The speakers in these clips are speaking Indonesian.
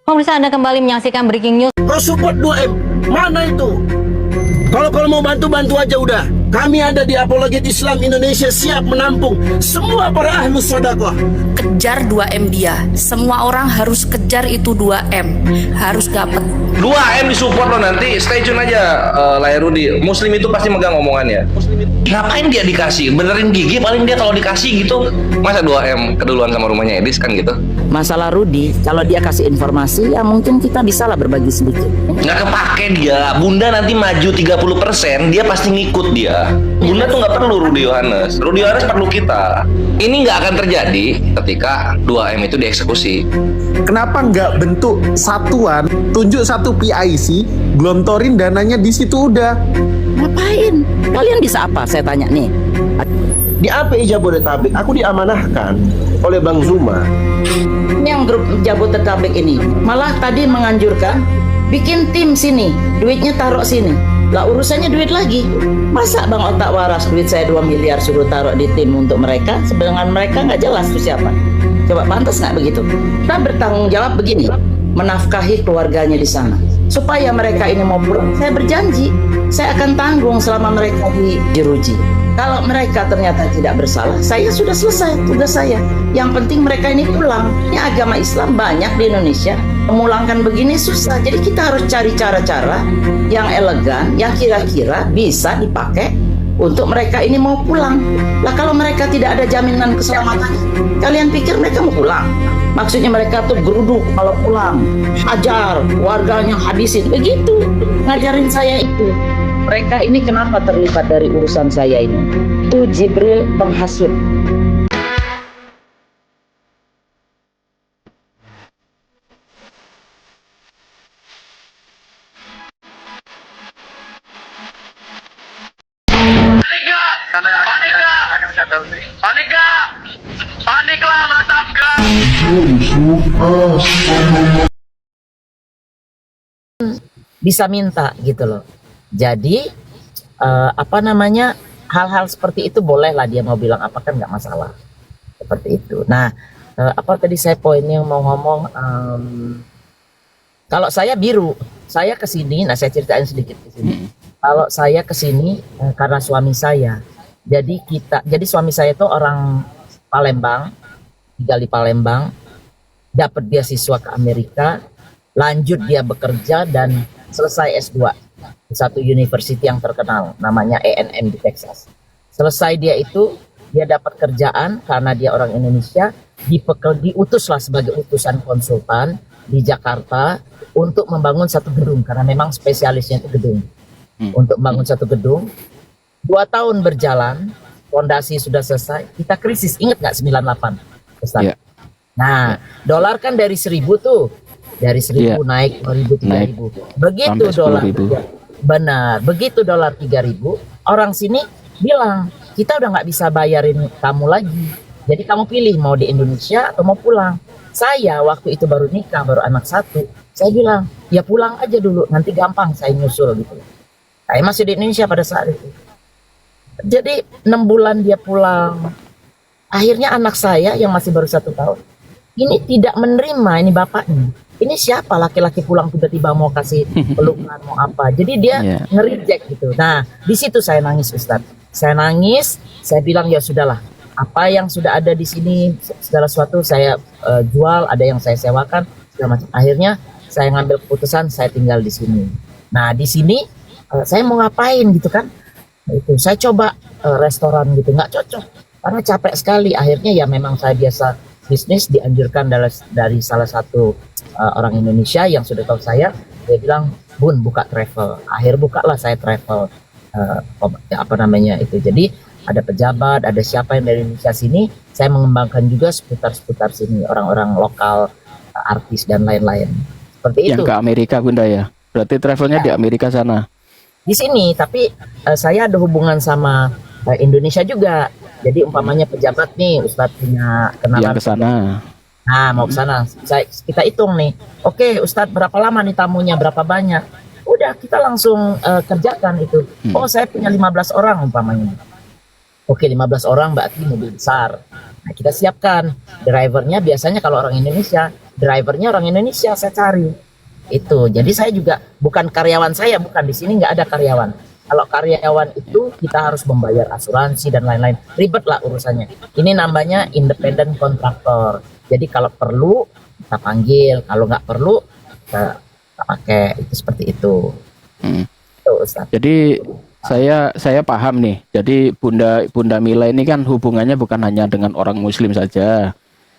Pemirsa, Anda kembali menyaksikan Breaking News. Harus support 2M. Mana itu? Kalau mau bantu aja udah. Kami ada di Apologet Islam Indonesia siap menampung semua para ahlus sedekah. Kejar 2M dia. Semua orang harus kejar itu 2M. Harus dapat. 2M disupport lo nanti. Stay tune aja layar Rudi. Muslim itu pasti megang omongannya. Ngapain dia dikasih? Benerin gigi paling dia kalau dikasih gitu. Masa 2M keduluan sama rumahnya Edis kan gitu. Masalah Rudi, kalau dia kasih informasi, ya mungkin kita bisa lah berbagi sedikit. Nggak kepake dia. Bunda nanti maju 30%, dia pasti ngikut dia. Bunda tuh nggak perlu Rudi Yohanes. Rudi Yohanes perlu kita. Ini nggak akan terjadi ketika 2M itu dieksekusi. Kenapa nggak bentuk satuan, tunjuk satu PIC, gelontorin dananya di situ udah. Ngapain? Kalian bisa apa? Saya tanya nih. Di API Jabodetabek, aku diamanahkan oleh Bang Zuma. Yang grup Jabodetabek ini malah tadi menganjurkan bikin tim sini, duitnya taruh sini. Lah urusannya duit lagi. Masa Bang Otak Waras duit saya 2 miliar suruh taruh di tim untuk mereka, sedangkan mereka nggak jelas itu siapa. Coba pantas nggak begitu? Kita bertanggung jawab begini, menafkahi keluarganya di sana. Supaya mereka ini mau pulang, saya berjanji saya akan tanggung selama mereka di jeruji. Kalau mereka ternyata tidak bersalah, saya sudah selesai tugas saya. Yang penting mereka ini pulang. Ini agama Islam banyak di Indonesia. Memulangkan begini susah. Jadi kita harus cari cara-cara yang elegan, yang kira-kira bisa dipakai untuk mereka ini mau pulang. Lah kalau mereka tidak ada jaminan keselamatan, kalian pikir mereka mau pulang? Maksudnya mereka tuh geruduk kalau pulang, hajar, warganya habisin. Begitu ngajarin saya itu. Mereka ini kenapa terlibat dari urusan saya ini? Itu Jibril penghasut. Paniklah matapkan. Bisa minta gitu loh. Jadi hal-hal seperti itu bolehlah dia mau bilang apa kan nggak masalah seperti itu. Nah apa tadi saya poinnya mau ngomong, kalau saya biru, saya kesini, nah saya ceritain sedikit di sini. Kalau saya kesini karena suami saya, jadi suami saya itu orang Palembang, tinggal di Palembang, dapat beasiswa ke Amerika, lanjut dia bekerja dan selesai S2 di satu university yang terkenal namanya A&M di Texas. Selesai dia dapat kerjaan karena dia orang Indonesia, diutuslah sebagai utusan konsultan di Jakarta untuk membangun satu gedung karena memang spesialisnya itu gedung. Untuk membangun satu gedung, 2 tahun berjalan, fondasi sudah selesai, kita krisis, ingat nggak 98? Ustaz? Yeah. Nah, dolar kan dari 1.000 tuh. Dari 1.000 naik 2.000, 3.000. Begitu dolar, benar. Begitu dolar 3.000, orang sini bilang kita udah nggak bisa bayarin kamu lagi. Jadi kamu pilih mau di Indonesia atau mau pulang. Saya waktu itu baru nikah, baru anak 1. Saya bilang ya pulang aja dulu, nanti gampang saya nyusul gitu. Saya masih di Indonesia pada saat itu. Jadi 6 bulan dia pulang. Akhirnya anak saya yang masih baru 1 tahun ini tidak menerima ini bapaknya. Ini siapa laki-laki pulang tiba-tiba mau kasih pelukan mau apa. Jadi dia nge-reject gitu. Nah, di situ saya nangis Ustadz. Saya nangis, saya bilang ya sudahlah. Apa yang sudah ada di sini segala sesuatu saya jual, ada yang saya sewakan segala macam. Akhirnya saya ngambil keputusan saya tinggal di sini. Nah, di sini saya mau ngapain gitu kan? Itu saya coba restoran gitu, nggak cocok karena capek sekali. Akhirnya ya memang saya biasa bisnis, dianjurkan dari salah satu orang Indonesia yang sudah tahu saya, dia bilang Bun buka travel. Akhir bukalah saya travel itu. Jadi ada pejabat, ada siapa yang dari Indonesia sini, saya mengembangkan juga seputar sini, orang-orang lokal, artis dan lain-lain seperti itu. Yang ke Amerika Bunda ya, berarti travelnya di Amerika sana. Di sini, tapi saya ada hubungan sama Indonesia juga. Jadi umpamanya pejabat nih, Ustadz punya kenalan yang ke sana. Nah, mau ke sana. Kita hitung nih. Oke, Ustadz berapa lama nih tamunya, berapa banyak? Udah, kita langsung kerjakan itu. Oh, saya punya 15 orang umpamanya. Oke, 15 orang berarti mobil besar. Nah, kita siapkan drivernya biasanya kalau orang Indonesia drivernya orang Indonesia saya cari. Itu. Jadi saya juga bukan karyawan saya, bukan, di sini nggak ada karyawan. Kalau karyawan itu kita harus membayar asuransi dan lain-lain. Ribet lah urusannya. Ini namanya independent kontraktor. Jadi kalau perlu kita panggil, kalau nggak perlu kita pakai. Itu seperti itu. Itu, Ustaz. Jadi saya paham nih. Jadi Bunda Mila ini kan hubungannya bukan hanya dengan orang Muslim saja.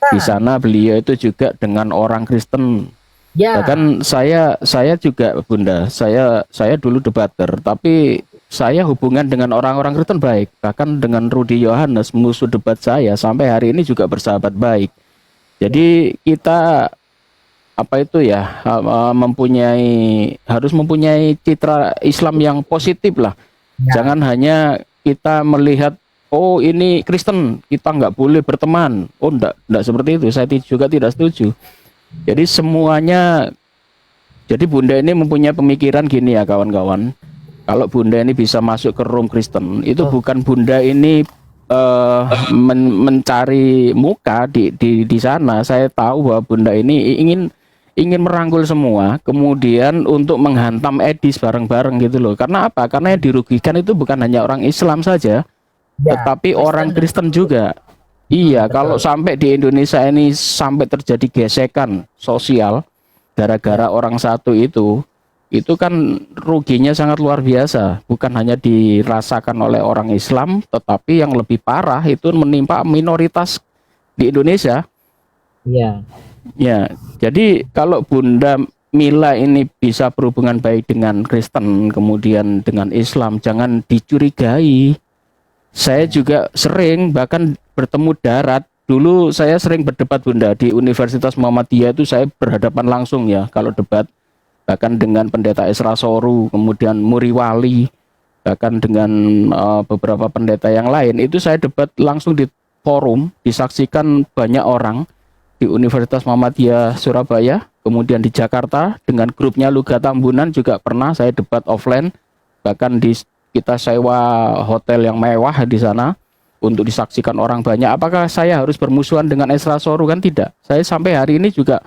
Di sana beliau itu juga dengan orang Kristen. Ya. Bahkan saya juga Bunda, saya dulu debater, tapi saya hubungan dengan orang-orang Kristen baik. Bahkan dengan Rudy Yohanes, musuh debat saya, sampai hari ini juga bersahabat baik. Jadi kita harus mempunyai citra Islam yang positif lah. Ya. Jangan hanya kita melihat, oh ini Kristen, kita nggak boleh berteman. Oh enggak seperti itu. Saya juga tidak setuju. Jadi semuanya, jadi Bunda ini mempunyai pemikiran gini ya kawan-kawan. Kalau Bunda ini bisa masuk ke room Kristen, itu bukan Bunda ini mencari muka di sana. Saya tahu bahwa Bunda ini ingin merangkul semua, kemudian untuk menghantam Edis bareng-bareng gitu loh. Karena apa? Karena yang dirugikan itu bukan hanya orang Islam saja, tetapi orang Kristen juga. Iya, kalau sampai di Indonesia ini sampai terjadi gesekan sosial gara-gara orang satu itu kan ruginya sangat luar biasa. Bukan hanya dirasakan oleh orang Islam, tetapi yang lebih parah itu menimpa minoritas di Indonesia. Iya. Ya, jadi kalau Bunda Mila ini bisa berhubungan baik dengan Kristen, kemudian dengan Islam, jangan dicurigai. Saya juga sering bahkan bertemu darat. Dulu saya sering berdebat Bunda di Universitas Muhammadiyah, itu saya berhadapan langsung ya kalau debat, bahkan dengan Pendeta Esra Soru, kemudian Muri Wali, bahkan dengan beberapa pendeta yang lain. Itu saya debat langsung di forum, disaksikan banyak orang di Universitas Muhammadiyah Surabaya, kemudian di Jakarta dengan grupnya Luga Tambunan juga pernah saya debat offline, bahkan kita sewa hotel yang mewah di sana untuk disaksikan orang banyak. Apakah saya harus bermusuhan dengan Esra Soru? Kan tidak. Saya sampai hari ini juga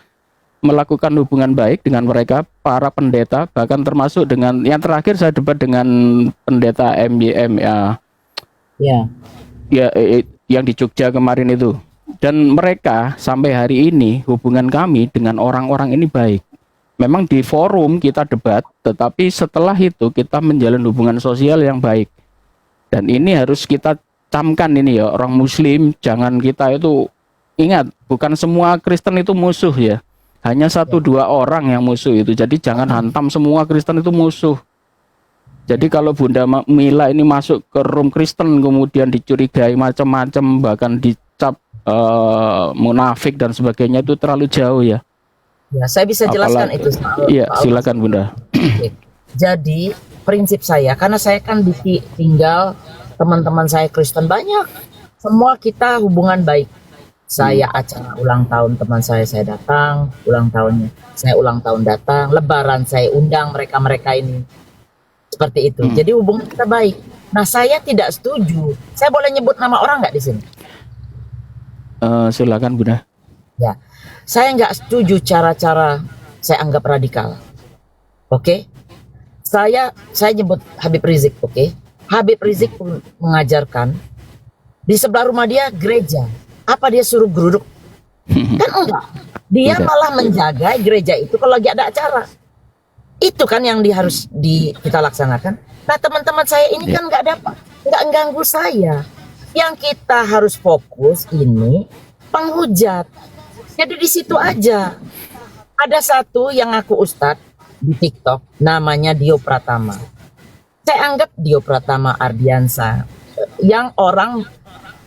melakukan hubungan baik dengan mereka, para pendeta, bahkan termasuk dengan yang terakhir saya debat dengan pendeta MYM yang di Jogja kemarin itu. Dan mereka sampai hari ini hubungan kami dengan orang-orang ini baik. Memang di forum kita debat, tetapi setelah itu kita menjalin hubungan sosial yang baik. Dan ini harus kita camkan ini ya, orang Muslim, jangan kita itu, ingat, bukan semua Kristen itu musuh ya. Hanya 1-2 orang yang musuh itu. Jadi jangan hantam semua Kristen itu musuh. Jadi kalau Bunda Mila ini masuk ke room Kristen, kemudian dicurigai macam-macam, bahkan dicap munafik dan sebagainya, itu terlalu jauh ya. Ya, saya bisa jelaskan itu. Iya, silakan Bunda. Jadi prinsip saya, karena saya kan ditinggal teman-teman saya Kristen banyak, semua kita hubungan baik. Saya acara ulang tahun teman saya datang, ulang tahunnya saya ulang tahun datang, Lebaran saya undang mereka ini, seperti itu. Jadi hubungan kita baik. Nah, saya tidak setuju. Saya boleh nyebut nama orang nggak di sini? Silakan Bunda. Ya, saya nggak setuju cara-cara saya anggap radikal. Oke, saya nyebut Habib Rizik. Oke, Habib Rizik pun mengajarkan di sebelah rumah dia gereja. Apa dia suruh geruduk? Kan enggak. Dia malah menjaga gereja itu kalau lagi ada acara. Itu kan yang harus kita laksanakan. Nah, teman-teman saya ini kan nggak ganggu saya. Yang kita harus fokus ini penghujat. Jadi di situ aja. Ada satu yang aku ustadz di TikTok, namanya Dio Pratama. Saya anggap Dio Pratama Ardiansa, yang orang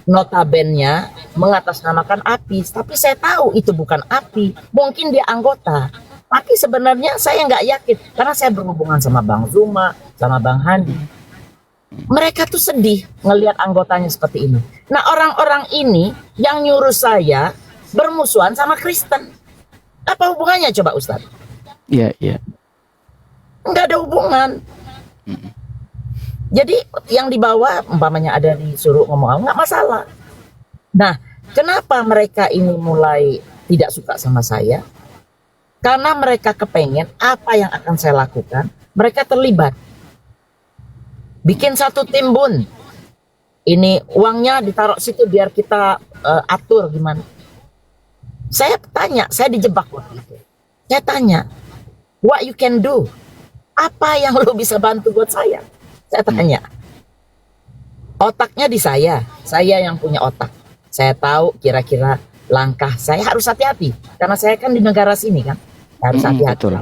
notabennya mengatasnamakan API, tapi saya tahu itu bukan API, mungkin dia anggota. Tapi sebenarnya saya nggak yakin, karena saya berhubungan sama Bang Zuma, sama Bang Handi. Mereka tuh sedih ngelihat anggotanya seperti ini. Nah, orang-orang ini yang nyuruh saya bermusuhan sama Kristen. Apa hubungannya coba Ustadz? Iya. Nggak ada hubungan. Jadi yang dibawa umpamanya ada disuruh ngomong nggak masalah. Nah, kenapa mereka ini mulai tidak suka sama saya karena mereka kepengen apa yang akan saya lakukan, mereka terlibat. Bikin satu tim Bun. Ini uangnya ditaruh situ biar kita atur gimana. Saya tanya, saya dijebak waktu itu. Saya tanya, what you can do? Apa yang lo bisa bantu buat saya? Saya tanya. Otaknya di saya yang punya otak. Saya tahu kira-kira langkah saya harus hati-hati. Karena saya kan di negara sini kan. Saya harus hati-hati. Betul.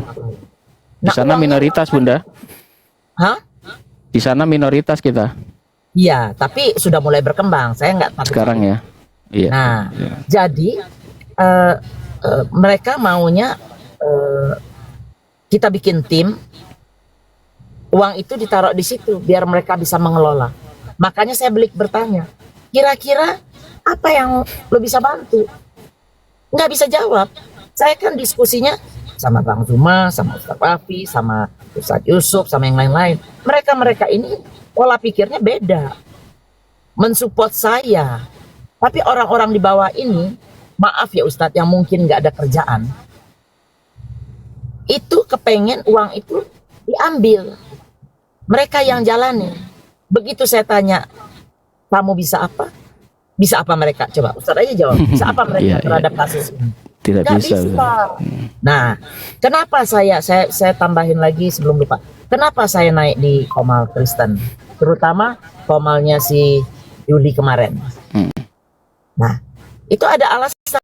Di Nah, sana uangnya- minoritas Bunda. Hah? Di sana minoritas kita Iya, tapi sudah mulai berkembang. Saya nggak takut. sekarang ya. Iya. Nah, Iya. jadi mereka maunya kita bikin tim, uang itu ditaruh di situ biar mereka bisa mengelola. Makanya saya bertanya, kira-kira apa yang lo bisa bantu? Nggak bisa jawab. Saya kan diskusinya sama Bang Zuma, sama Ustaz Rafi, sama Ustaz Yusuf, sama yang lain-lain. Mereka ini pola pikirnya beda. Mensupport saya. Tapi orang-orang di bawah ini, maaf ya Ustadz, yang mungkin nggak ada kerjaan, itu kepengen uang itu diambil. Mereka yang jalani. Begitu saya tanya, kamu bisa apa? Bisa apa mereka? Coba Ustadz aja jawab. Bisa apa mereka Iya, iya. terhadap kasus ini? Tidak Nggak bisa. bisa. Nah, kenapa saya tambahin lagi sebelum lupa. Kenapa saya naik di Komal Kristen? Terutama Komalnya si Yuli kemarin. Nah, itu ada alasan.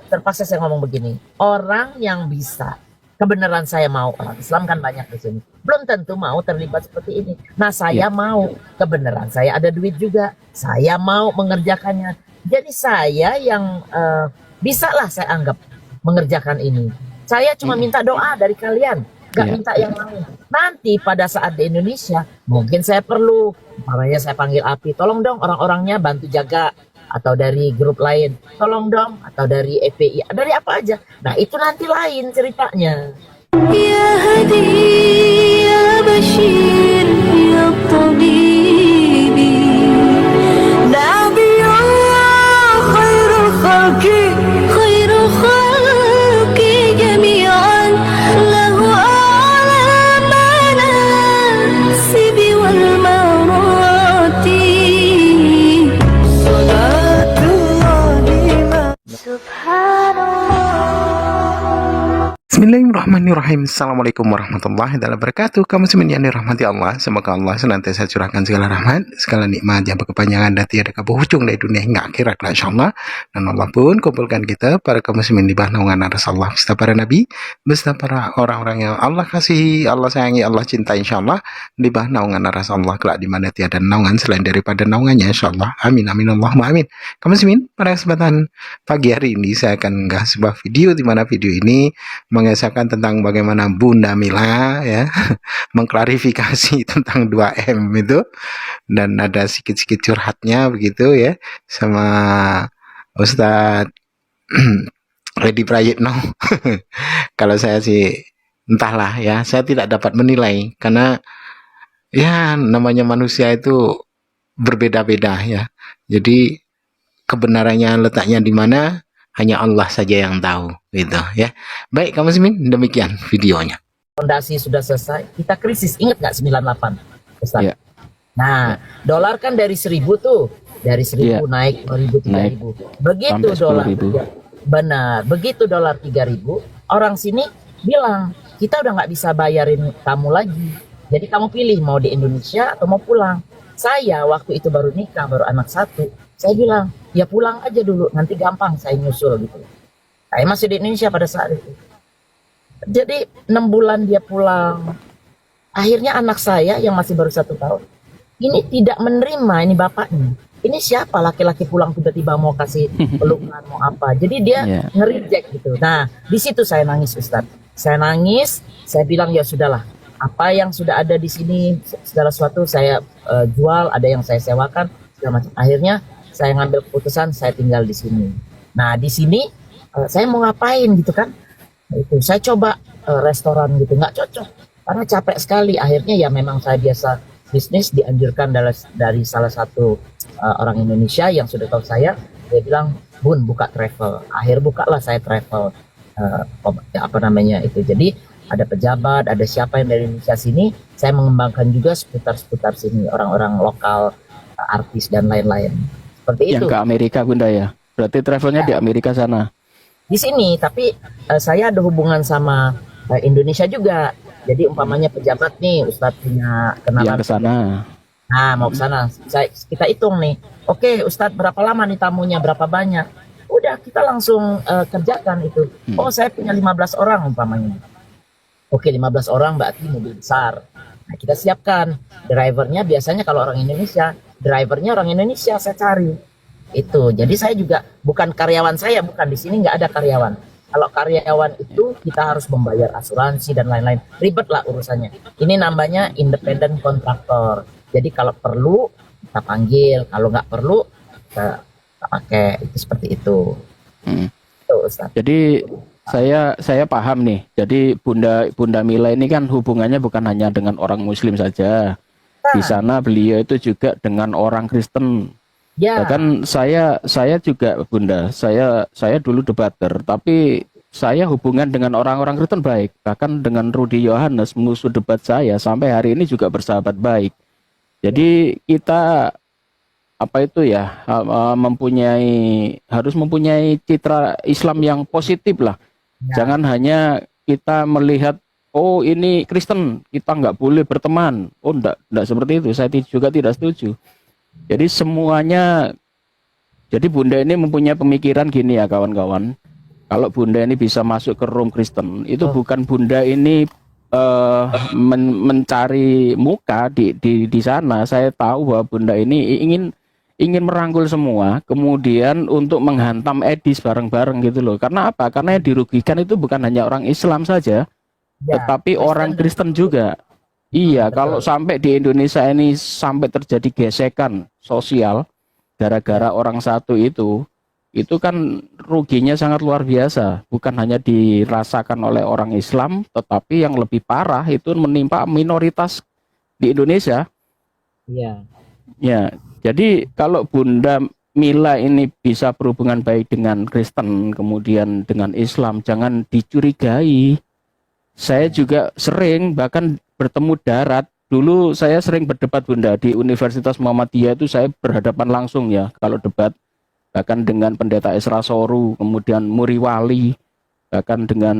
Terpaksa saya ngomong begini. Orang yang bisa, kebenaran saya mau, orang Islam kan banyak di sini. Belum tentu mau terlibat seperti ini. Nah, saya mau, kebenaran saya ada duit juga. Saya mau mengerjakannya. Jadi saya yang bisa lah saya anggap mengerjakan ini. Saya cuma minta doa dari kalian, gak Iya. minta yang lain. Nanti pada saat di Indonesia, mungkin saya perlu, makanya saya panggil API, tolong dong orang-orangnya bantu jaga, atau dari grup lain, tolong dong, atau dari EPI, dari apa aja. Nah itu nanti lain ceritanya. يا هدي يا بشير يا طبيب نبي الله خير الخلق جميعا له أعلى المناسب والمراتب صلاة الله سبحان الله. Bismillahirrahmanirrahim. Assalamualaikum warahmatullahi wabarakatuh. Kaum muslimin yang dirahmati Allah, semoga Allah senantiasa curahkan segala rahmat, segala nikmat yang berkepanjangan dan tiada berujung dari dunia hingga akhirat, insyaallah. Dan Allah pun kumpulkan kita para kaum muslimin di bawah naungan Rasulullah, beserta para nabi, beserta para orang-orang yang Allah kasihi, Allah sayangi, Allah cintai, insyaallah, di bawah naungan Rasulullah kelak di mana tiada naungan selain daripada naungannya, insyaallah. Amin amin Allahumma amin. Kaum muslimin, pada kesempatan pagi hari ini saya akan mengunggah sebuah video di mana video ini mengesahkan tentang bagaimana Bunda Mila ya mengklarifikasi tentang 2M itu, dan ada sedikit-sedikit curhatnya begitu ya sama Ustadz Edi Prayitno. Kalau saya sih entahlah ya, saya tidak dapat menilai karena ya namanya manusia itu berbeda-beda ya. Jadi kebenarannya letaknya di mana hanya Allah saja yang tahu gitu ya. Baik kaum muslimin, demikian videonya. Fondasi sudah selesai, kita krisis. Ingat nggak 98 Ustaz? Iya. Nah, dolar kan dari 1.000 tuh, dari 1.000 Iya. naik 2.000, 3.000. Begitu Sampai dolar 10.000. benar, begitu dolar 3.000, orang sini bilang kita udah nggak bisa bayarin kamu lagi. Jadi kamu pilih mau di Indonesia atau mau pulang. Saya waktu itu baru nikah, baru anak satu. Saya bilang ya pulang aja dulu, nanti gampang saya nyusul gitu. Saya masih di Indonesia pada saat itu. Jadi 6 bulan dia pulang. Akhirnya anak saya yang masih baru 1 tahun ini tidak menerima ini bapaknya. Ini siapa laki-laki pulang tiba-tiba mau kasih pelukan mau apa. Jadi dia Iya. nge-reject gitu. Nah di situ saya nangis Ustadz. Saya nangis. Saya bilang ya sudahlah. Apa yang sudah ada di sini segala sesuatu saya jual. Ada yang saya sewakan segala macam. Akhirnya saya ngambil keputusan saya tinggal di sini. Nah di sini saya mau ngapain gitu kan? Itu saya coba restoran gitu, nggak cocok karena capek sekali. Akhirnya ya memang saya biasa bisnis dianjurkan dari salah satu orang Indonesia yang sudah tahu saya Dia bilang, Bun buka travel. Akhir bukalah saya travel, apa namanya itu. Jadi ada pejabat, ada siapa yang dari Indonesia sini, saya mengembangkan juga seputar-seputar sini, orang-orang lokal, artis dan lain-lain. Seperti itu. Yang ke Amerika Bunda ya. Berarti travelnya di Amerika sana. Di sini, tapi saya ada hubungan sama Indonesia juga. Jadi umpamanya pejabat nih, Ustadz punya kenalan Yang ke sana. Nah, mau ke sana. Kita hitung nih. Oke, Ustadz berapa lama nih tamunya, berapa banyak? Udah, kita langsung kerjakan itu. Oh, saya punya 15 orang umpamanya. Oke, 15 orang berarti mobil besar. Nah, kita siapkan. Drivernya biasanya kalau orang Indonesia, drivernya orang Indonesia saya cari. Itu. Jadi saya juga bukan karyawan saya, bukan di sini nggak ada karyawan. Kalau karyawan itu kita harus membayar asuransi dan lain-lain. Ribet lah urusannya. Ini namanya independent contractor. Jadi kalau perlu kita panggil, kalau nggak perlu kita pakai. Itu seperti itu. Itu, Ustaz. Jadi saya paham nih. Jadi Bunda Mila ini kan hubungannya bukan hanya dengan orang Muslim saja. Di sana beliau itu juga dengan orang Kristen. Ya. Bahkan saya juga Bunda, saya dulu debater, tapi saya hubungan dengan orang-orang Kristen baik. Bahkan dengan Rudy Yohanes, musuh debat saya, sampai hari ini juga bersahabat baik. Jadi kita apa itu ya, harus mempunyai citra Islam yang positif lah. Ya. Jangan hanya kita melihat, oh ini Kristen, kita nggak boleh berteman. Oh enggak seperti itu. Saya juga tidak setuju. Jadi semuanya, jadi Bunda ini mempunyai pemikiran gini ya kawan-kawan. Kalau Bunda ini bisa masuk ke room Kristen, itu bukan Bunda ini mencari muka di sana. Saya tahu bahwa Bunda ini ingin merangkul semua, kemudian untuk menghantam Edis bareng-bareng gitu loh. Karena apa? Karena yang dirugikan itu bukan hanya orang Islam saja, tetapi orang Kristen juga. Iya, kalau sampai di Indonesia ini sampai terjadi gesekan sosial gara-gara orang satu itu kan ruginya sangat luar biasa. Bukan hanya dirasakan oleh orang Islam, tetapi yang lebih parah itu menimpa minoritas di Indonesia. Iya. Ya, jadi kalau Bunda Mila ini bisa berhubungan baik dengan Kristen, kemudian dengan Islam, jangan dicurigai. Saya juga sering bahkan bertemu darat. Dulu saya sering berdebat Bunda di Universitas Muhammadiyah itu, saya berhadapan langsung ya kalau debat, bahkan dengan Pendeta Isra Soru, kemudian Muri Wali, bahkan dengan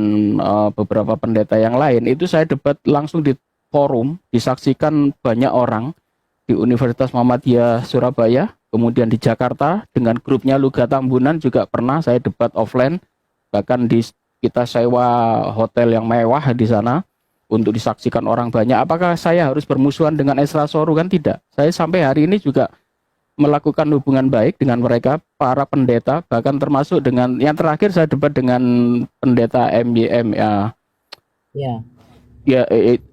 beberapa pendeta yang lain. Itu saya debat langsung di forum, disaksikan banyak orang di Universitas Muhammadiyah Surabaya, kemudian di Jakarta dengan grupnya Luga Tambunan juga pernah saya debat offline, bahkan kita sewa hotel yang mewah di sana untuk disaksikan orang banyak. Apakah saya harus bermusuhan dengan Isra Soru? Kan tidak. Saya sampai hari ini juga melakukan hubungan baik dengan mereka, para pendeta, bahkan termasuk dengan yang terakhir saya debat dengan pendeta MYM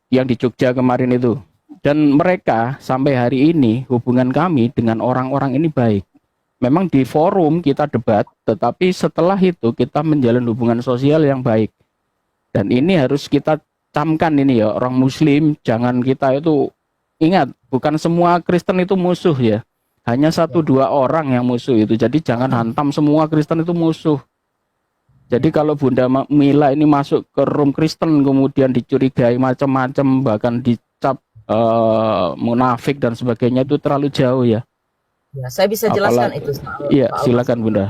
yang di Jogja kemarin itu. Dan mereka sampai hari ini hubungan kami dengan orang-orang ini baik. Memang di forum kita debat, tetapi setelah itu kita menjalin hubungan sosial yang baik. Dan ini harus kita camkan ini ya, orang Muslim, jangan kita itu, ingat, bukan semua Kristen itu musuh ya. Hanya 1-2 orang yang musuh itu. Jadi jangan hantam semua Kristen itu musuh. Jadi kalau Bunda Mila ini masuk ke room Kristen, kemudian dicurigai macam-macam, bahkan dicap munafik dan sebagainya, itu terlalu jauh ya. Ya, saya bisa jelaskan itu. Iya, silakan Bunda.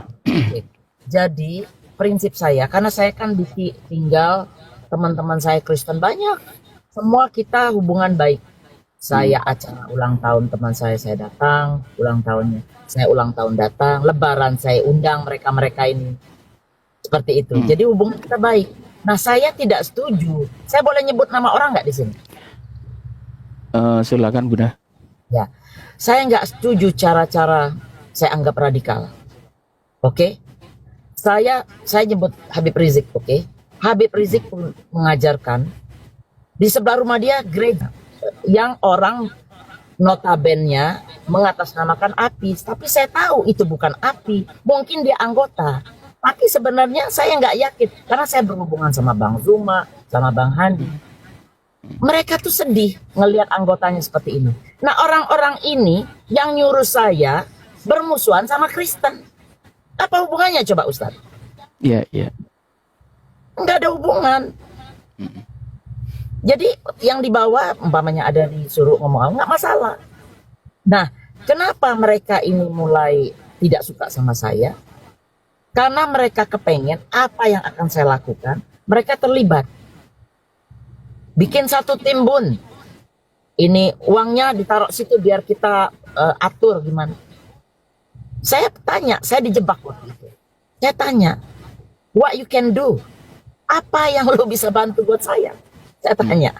Jadi prinsip saya, karena saya kan ditinggal teman-teman saya Kristen banyak, semua kita hubungan baik. Saya acara ulang tahun teman saya datang, ulang tahunnya saya ulang tahun datang, lebaran saya undang mereka ini, seperti itu. Jadi hubungan kita baik. Nah, saya tidak setuju. Saya boleh nyebut nama orang nggak di sini? Silakan Bunda. Ya, saya nggak setuju cara-cara saya anggap radikal. Oke, saya nyebut Habib Rizik. Oke, Habib Rizik mengajarkan di sebelah rumah dia gereja yang orang notabennya mengatasnamakan api, tapi saya tahu itu bukan api, mungkin dia anggota, tapi sebenarnya saya nggak yakin karena saya berhubungan sama Bang Zuma, sama Bang Handi. Mereka tuh sedih ngelihat anggotanya seperti ini. Nah, orang-orang ini yang nyuruh saya bermusuhan sama Kristen. Apa hubungannya coba Ustadz? Iya, iya. Nggak ada hubungan. Jadi yang dibawa umpamanya ada disuruh ngomong nggak masalah. Nah, kenapa mereka ini mulai tidak suka sama saya? Karena mereka kepengen apa yang akan saya lakukan, mereka terlibat. Bikin satu timbun. Ini uangnya ditaruh situ biar kita atur gimana. Saya tanya, saya dijebak waktu itu. Saya tanya, what you can do? Apa yang lo bisa bantu buat saya? Saya tanya.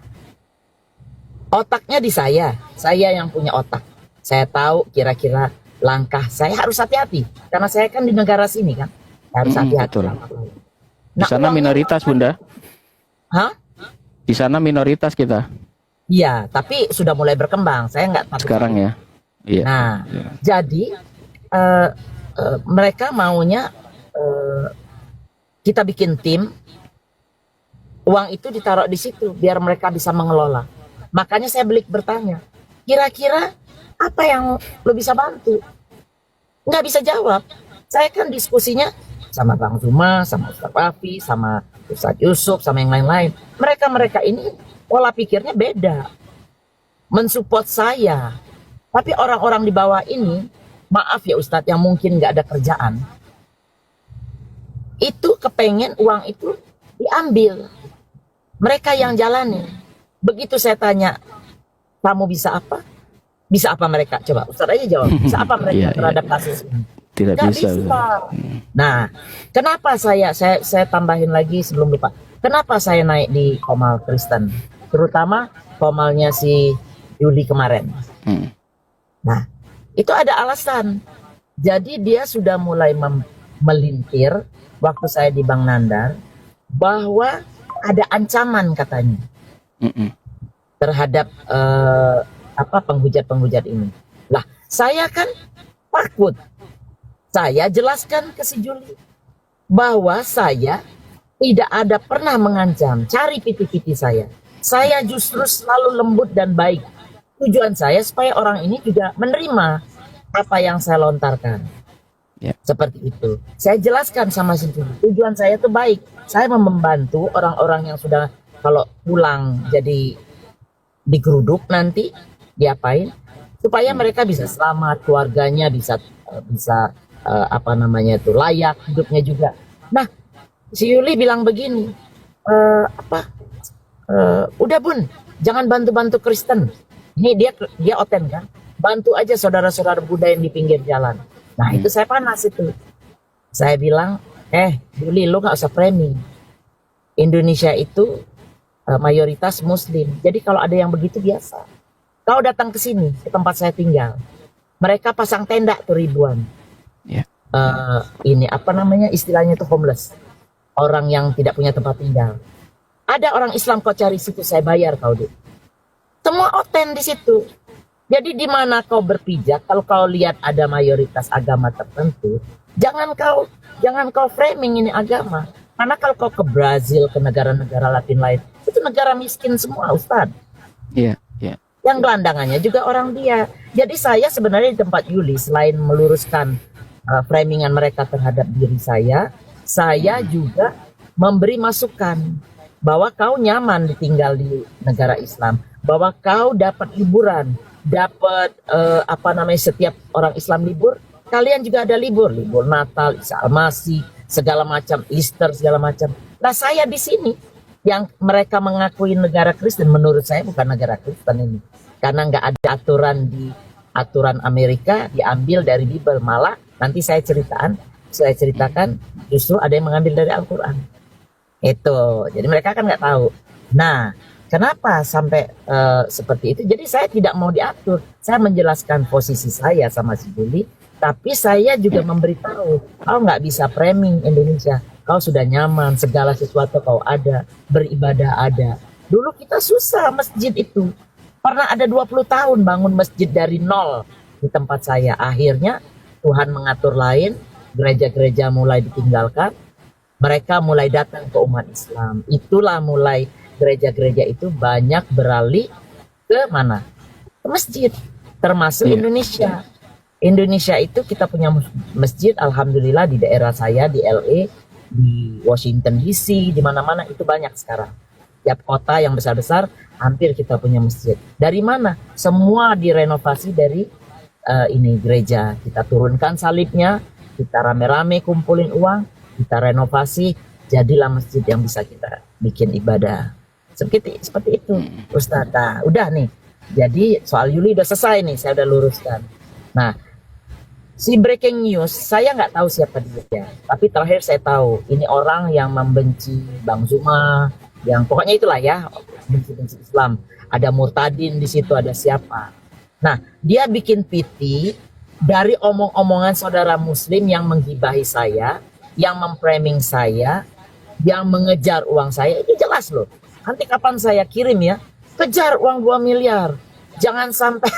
Otaknya di saya yang punya otak. Saya tahu kira-kira langkah saya harus hati-hati. Karena saya kan di negara sini kan. Harus hati-hati. Betul. Di sana minoritas Bunda. Hah? Di sana minoritas kita. Iya, tapi sudah mulai berkembang. Saya nggak takut. Sekarang ya. Iya. Nah, Iya. jadi mereka maunya kita bikin tim, uang itu ditaruh di situ biar mereka bisa mengelola. Makanya saya bertanya, kira-kira apa yang lo bisa bantu? Nggak bisa jawab. Saya kan diskusinya sama Bang Zuma, sama Ustaz Rafi, sama Ustaz Yusuf, sama yang lain-lain. Mereka ini pola pikirnya beda. Mensupport saya. Tapi orang-orang di bawah ini, maaf ya Ustadz, yang mungkin nggak ada kerjaan, itu kepengen uang itu diambil. Mereka yang jalanin. Begitu saya tanya, kamu bisa apa? Bisa apa mereka? Coba Ustadz aja jawab. Bisa apa mereka Iya, terhadap kasus ini? Tidak Nggak bisa. Nah, kenapa saya tambahin lagi sebelum lupa. Kenapa saya naik di Komal Kristen? Terutama Komalnya si Yuli kemarin. Nah, itu ada alasan. Jadi dia sudah mulai melintir waktu saya di Bang Nandar bahwa ada ancaman katanya terhadap penghujat-penghujat ini. Lah, saya kan takut. Saya jelaskan ke si Juli bahwa saya tidak ada pernah mengancam. Cari piti-piti saya. Saya justru selalu lembut dan baik. Tujuan saya supaya orang ini juga menerima apa yang saya lontarkan. Ya. Seperti itu. Saya jelaskan sama si Juli. Tujuan saya itu baik. Saya membantu orang-orang yang sudah kalau pulang jadi digeruduk nanti diapain supaya mereka bisa selamat, keluarganya bisa layak hidupnya juga. Nah, si Yuli bilang begini, udah Bun, jangan bantu-bantu Kristen. Ini dia oten kan, bantu aja saudara-saudara Buddha yang di pinggir jalan. Nah itu saya panas itu. Saya bilang, Yuli lu nggak usah framing. Indonesia itu mayoritas Muslim. Jadi kalau ada yang begitu biasa. Kau datang ke sini, ke tempat saya tinggal. Mereka pasang tenda tuh ribuan. Ya. Ini istilahnya itu homeless. Orang yang tidak punya tempat tinggal. Ada orang Islam kau cari situ, saya bayar kau deh. Semua oten di situ. Jadi di mana kau berpijak, kalau kau lihat ada mayoritas agama tertentu, jangan kau framing ini agama. Karena kalau kau ke Brazil, ke negara-negara Latin lain, itu negara miskin semua, Ustadz. Iya, iya. Yang gelandangannya juga orang dia. Jadi saya sebenarnya di tempat Yuli, selain meluruskan framingan mereka terhadap diri saya juga memberi masukan bahwa kau nyaman ditinggal di negara Islam, bahwa kau dapat liburan, dapat setiap orang Islam libur, kalian juga ada libur Natal, Isa Al-Masih, segala macam, Easter segala macam. Nah saya di sini yang mereka mengakui negara Kristen, menurut saya bukan negara Kristen ini, karena nggak ada aturan Amerika diambil dari Bible, malah nanti saya ceritakan justru ada yang mengambil dari Al-Quran. Itu, jadi mereka kan nggak tahu. Nah, kenapa sampai seperti itu? Jadi saya tidak mau diatur. Saya menjelaskan posisi saya sama si Juli, tapi saya juga memberitahu, kau nggak bisa framing Indonesia. Kau sudah nyaman, segala sesuatu kau ada, beribadah ada. Dulu kita susah masjid itu. Pernah ada 20 tahun bangun masjid dari nol di tempat saya. Akhirnya Tuhan mengatur lain, gereja-gereja mulai ditinggalkan, mereka mulai datang ke umat Islam. Itulah mulai gereja-gereja itu banyak beralih ke mana? Ke masjid, termasuk Indonesia. Indonesia itu kita punya masjid, alhamdulillah di daerah saya di LA, di Washington DC, di mana-mana itu banyak sekarang. Tiap kota yang besar-besar hampir kita punya masjid. Dari mana? Semua direnovasi dari ini gereja. Kita turunkan salibnya, kita rame-rame kumpulin uang, kita renovasi, jadilah masjid yang bisa kita bikin ibadah. Seperti itu, Ustaz. Nah, udah nih. Jadi soal Yuli udah selesai nih, saya udah luruskan. Nah, si breaking news, saya nggak tahu siapa dia. Tapi terakhir saya tahu, ini orang yang membenci Bang Zuma, yang pokoknya itulah ya, benci Islam. Ada Murtadin di situ, ada siapa. Nah, dia bikin PT dari omong-omongan saudara Muslim yang menggibahi saya, yang memframing saya, yang mengejar uang saya. Itu jelas loh. Nanti kapan saya kirim ya, kejar uang 2 miliar. Jangan sampai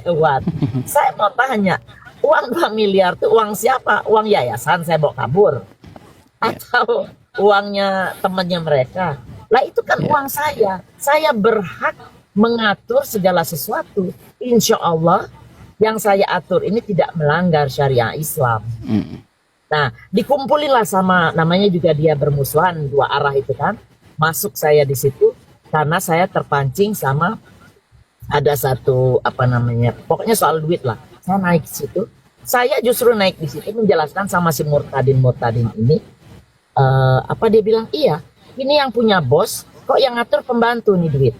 lewat. Saya mau tanya, uang 2 miliar itu uang siapa? Uang yayasan saya bawa kabur? Atau uangnya temannya mereka? Lah itu kan uang saya. Saya berhak mengatur segala sesuatu. Insya Allah yang saya atur ini tidak melanggar syariah Islam. Nah, dikumpulilah sama, namanya juga dia bermusuhan, dua arah itu kan. Masuk saya di situ karena saya terpancing sama ada satu pokoknya soal duit lah. Saya naik di situ. Saya justru naik di situ menjelaskan sama si Murtadin ini dia bilang, iya, ini yang punya bos, kok yang ngatur pembantu nih duit.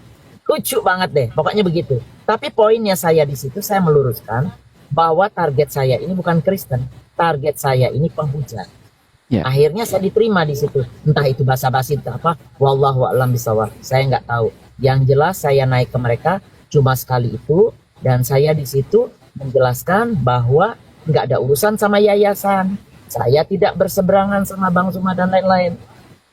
Lucu banget deh, pokoknya begitu. Tapi poinnya saya di situ saya meluruskan bahwa target saya ini bukan Kristen, target saya ini penghujat. Akhirnya saya diterima di situ. Entah itu basa-basi entah apa, wallahu a'lam bishawab. Saya nggak tahu. Yang jelas saya naik ke mereka cuma sekali itu, dan saya di situ menjelaskan bahwa nggak ada urusan sama yayasan. Saya tidak berseberangan sama Bang Zuma dan lain-lain.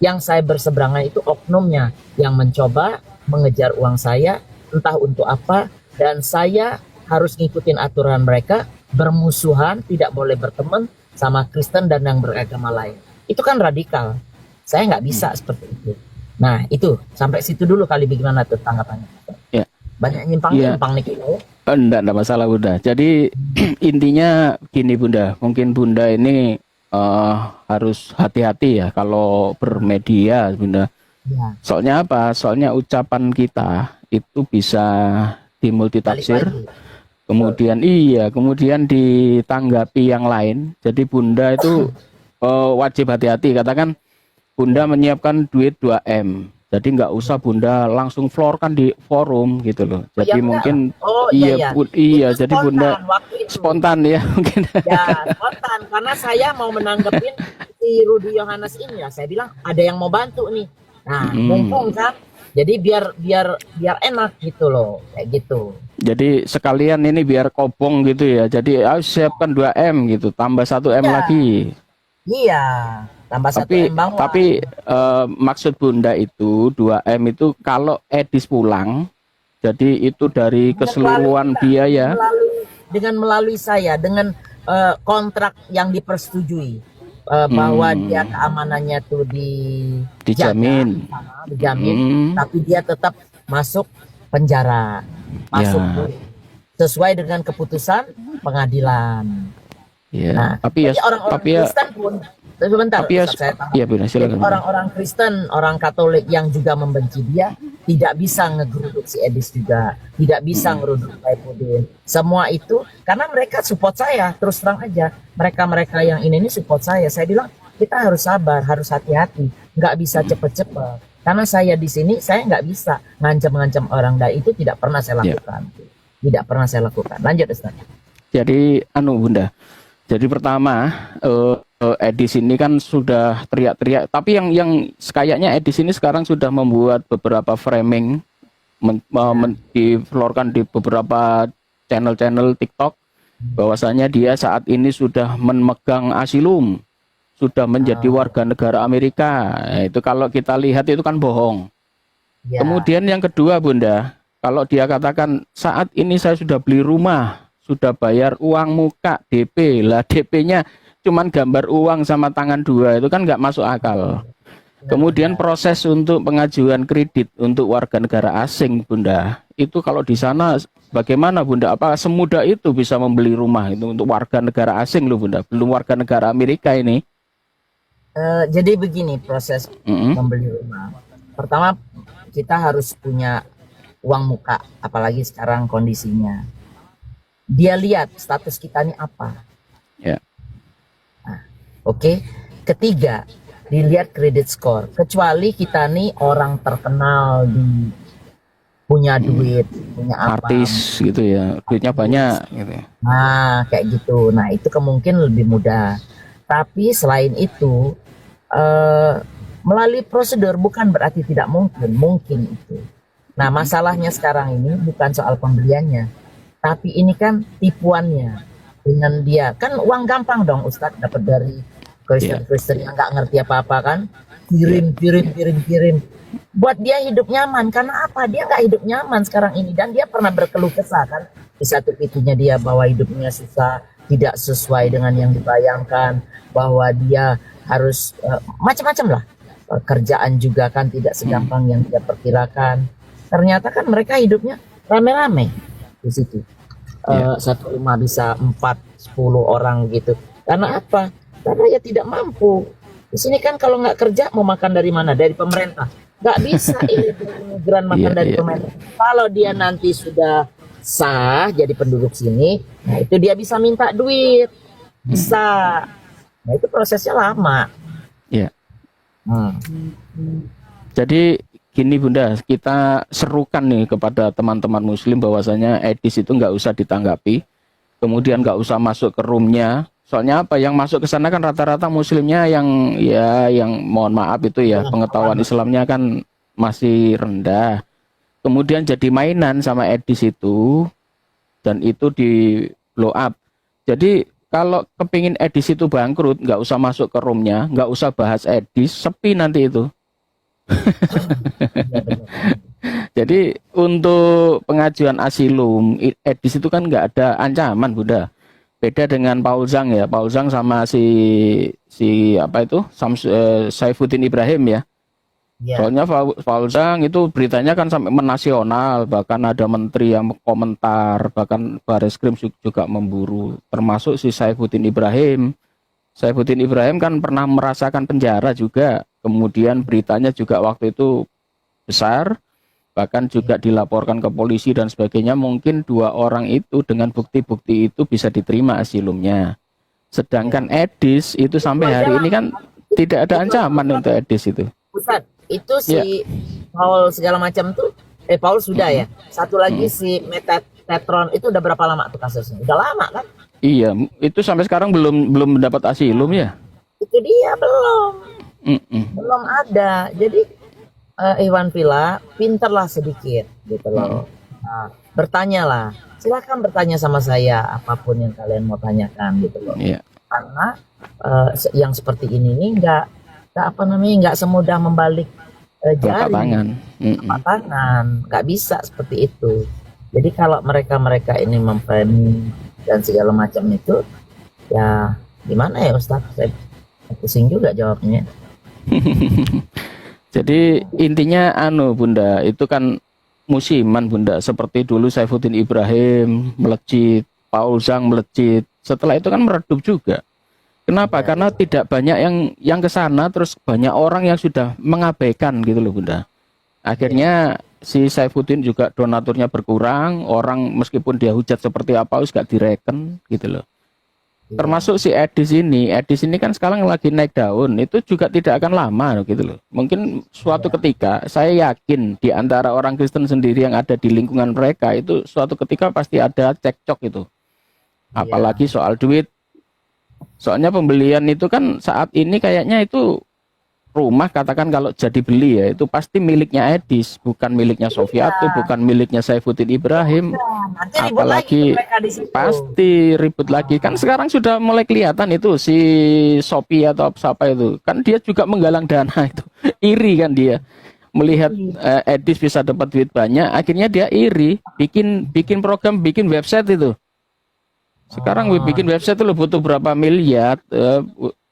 Yang saya berseberangan itu oknumnya yang mencoba mengejar uang saya, entah untuk apa, dan saya harus ngikutin aturan mereka, bermusuhan, tidak boleh berteman sama Kristen dan yang beragama lain. Itu kan radikal. Saya nggak bisa seperti itu. Nah itu, sampai situ dulu kali, bagaimana tuh tanggapannya? Ya. Banyak nyimpang-nyimpang nih kita. Enggak masalah Bunda. Jadi intinya gini Bunda, mungkin Bunda ini harus hati-hati ya kalau bermedia Bunda. Ya. Soalnya apa? Soalnya ucapan kita itu bisa dimultitafsir. Kemudian kemudian ditanggapi yang lain. Jadi Bunda itu wajib hati-hati. Katakan Bunda menyiapkan duit 2M. Jadi nggak usah Bunda langsung florkan di forum gitu loh. Jadi mungkin jadi spontan, Bunda spontan ya mungkin. Ya spontan, karena saya mau menanggepin si Rudy Yohanes ini ya. Saya bilang ada yang mau bantu nih. Nah, mumpung kan. Jadi biar enak gitu loh, kayak gitu. Jadi sekalian ini biar kobong gitu ya. Jadi siapkan 2M gitu, tambah 1M lagi. Iya, tambah 1M bawah. Tapi maksud Bunda itu 2M itu kalau Edis pulang, jadi itu dari keseluruhan biaya melalui saya dengan kontrak yang dipersetujui. Bahwa dia keamanannya tuh dijamin, tapi dia tetap masuk penjara, masuk sesuai dengan keputusan pengadilan. Nah, tapi orang-orang Kristen pun, sebentar, orang-orang Kristen, orang Katolik yang juga membenci dia tidak bisa ngegeruduk si Edis juga, tidak bisa ngeruduk Saipudin. Semua itu karena mereka support saya, terus terang aja. Mereka yang ini support saya. Saya bilang kita harus sabar, harus hati-hati, nggak bisa cepet-cepet. Karena saya di sini saya nggak bisa ngancam-ngancam orang, dan itu tidak pernah saya lakukan. Tidak pernah saya lakukan. Lanjut Ustaz. Jadi Bunda. Jadi pertama Edis ini kan sudah teriak-teriak, tapi yang kayaknya Edis ini sekarang sudah membuat beberapa framing diflorkan di beberapa channel-channel TikTok bahwasanya dia saat ini sudah memegang asilum, sudah menjadi warga negara Amerika. Nah, itu kalau kita lihat itu kan bohong. Kemudian yang kedua Bunda, kalau dia katakan saat ini saya sudah beli rumah, sudah bayar uang muka DP, lah DP-nya cuman gambar uang sama tangan 2, itu kan nggak masuk akal. Kemudian proses untuk pengajuan kredit untuk warga negara asing Bunda, itu kalau di sana Bagaimana Bunda? Apa semudah itu bisa membeli rumah itu untuk warga negara asing loh Bunda, belum warga negara Amerika ini? Jadi begini proses membeli rumah. Pertama kita harus punya uang muka, apalagi sekarang kondisinya. Dia lihat status kita ini apa. Ya. Oke. Ketiga, dilihat kredit skor. Kecuali kita nih orang terkenal punya duit, punya apa. Artis gitu ya, duitnya banyak gitu ya. Nah, kayak gitu. Nah, itu kemungkinan lebih mudah. Tapi selain itu, melalui prosedur bukan berarti tidak mungkin. Mungkin itu. Nah, masalahnya sekarang ini bukan soal pembeliannya. Tapi ini kan tipuannya. Dengan dia. Kan uang gampang dong Ustadz dapat dari Kristen yang nggak ngerti apa-apa kan. Kirim. Buat dia hidup nyaman. Karena apa? Dia nggak hidup nyaman sekarang ini. Dan dia pernah berkeluh kesah kan. Di satu pintunya dia bahwa hidupnya susah. Tidak sesuai dengan yang dibayangkan. Bahwa dia harus macam-macam lah. Kerjaan juga kan tidak segampang yang dia perkirakan. Ternyata kan mereka hidupnya rame-rame di situ. Satu rumah bisa 4-10 orang gitu. Karena apa? Karena ya tidak mampu. Di sini kan kalau nggak kerja mau makan dari mana? Dari pemerintah. Nggak bisa ini imigran makan dari pemerintah. Kalau dia nanti sudah sah jadi penduduk sini, nah itu dia bisa minta duit. Bisa. Nah itu prosesnya lama. Iya. Jadi gini Bunda, kita serukan nih kepada teman-teman muslim bahwasanya Edis itu nggak usah ditanggapi, kemudian nggak usah masuk ke roomnya. Soalnya apa, yang masuk ke sana kan rata-rata muslimnya yang mohon maaf itu ya, pengetahuan Islamnya kan masih rendah. Kemudian jadi mainan sama Edis itu, dan itu di blow up. Jadi kalau kepingin Edis itu bangkrut, nggak usah masuk ke roomnya, nggak usah bahas Edis, sepi nanti itu. Jadi untuk pengajuan asilum Edis itu kan nggak ada ancaman Bunda. Beda dengan Paul Zhang ya. Paul Zhang sama si apa itu Saifuddin Ibrahim ya. Soalnya Paul Zhang itu beritanya kan sampai menasional, bahkan ada menteri yang komentar, bahkan Bareskrim juga memburu, termasuk si Saifuddin Ibrahim. Saifuddin Ibrahim kan pernah merasakan penjara juga, kemudian beritanya juga waktu itu besar, bahkan juga dilaporkan ke polisi dan sebagainya. Mungkin 2 orang itu dengan bukti-bukti itu bisa diterima asilumnya. Sedangkan Edis itu sampai hari ini kan tidak ada ancaman untuk Edis itu. Ustaz, itu si Paul segala macam tuh, Paul sudah ya. Satu lagi si Metatron itu udah berapa lama tuh kasusnya? Udah lama kan? Iya, itu sampai sekarang belum mendapat asilum ya. Itu dia belum ada. Jadi Iwan Villa pinterlah sedikit gitu loh. Nah, bertanyalah, silakan bertanya sama saya apapun yang kalian mau tanyakan gitu loh. Iya. Karena yang seperti ini nih nggak semudah membalik jari, telapak tangan, nggak bisa seperti itu. Jadi kalau mereka ini memframing dan segala macam itu, ya gimana ya Ustaz? Saya pusing juga jawabnya. Jadi intinya Bunda, itu kan musiman Bunda, seperti dulu Saifuddin Ibrahim melejit, Paul Zhang melejit, setelah itu kan meredup juga. Kenapa? Karena tidak banyak yang ke sana, terus banyak orang yang sudah mengabaikan gitu loh Bunda. Akhirnya si Saifuddin juga donaturnya berkurang, orang meskipun dia hujat seperti apa harus gak direken gitu loh. Termasuk si Edis ini kan sekarang lagi naik daun, itu juga tidak akan lama gitu loh. Mungkin suatu ketika saya yakin di antara orang Kristen sendiri yang ada di lingkungan mereka itu suatu ketika pasti ada cekcok itu. Apalagi soal duit. Soalnya pembelian itu kan saat ini kayaknya itu rumah, katakan kalau jadi beli ya, itu pasti miliknya Edis, bukan miliknya Sofiatu, bukan miliknya Saifuddin Ibrahim. Apalagi pasti ribut lagi. Kan sekarang sudah mulai kelihatan itu si Sopi atau siapa itu, kan dia juga menggalang dana itu. Iri kan dia melihat Edis bisa dapat duit banyak, akhirnya dia iri, bikin program, bikin website itu. Sekarang bikin website itu butuh berapa miliar.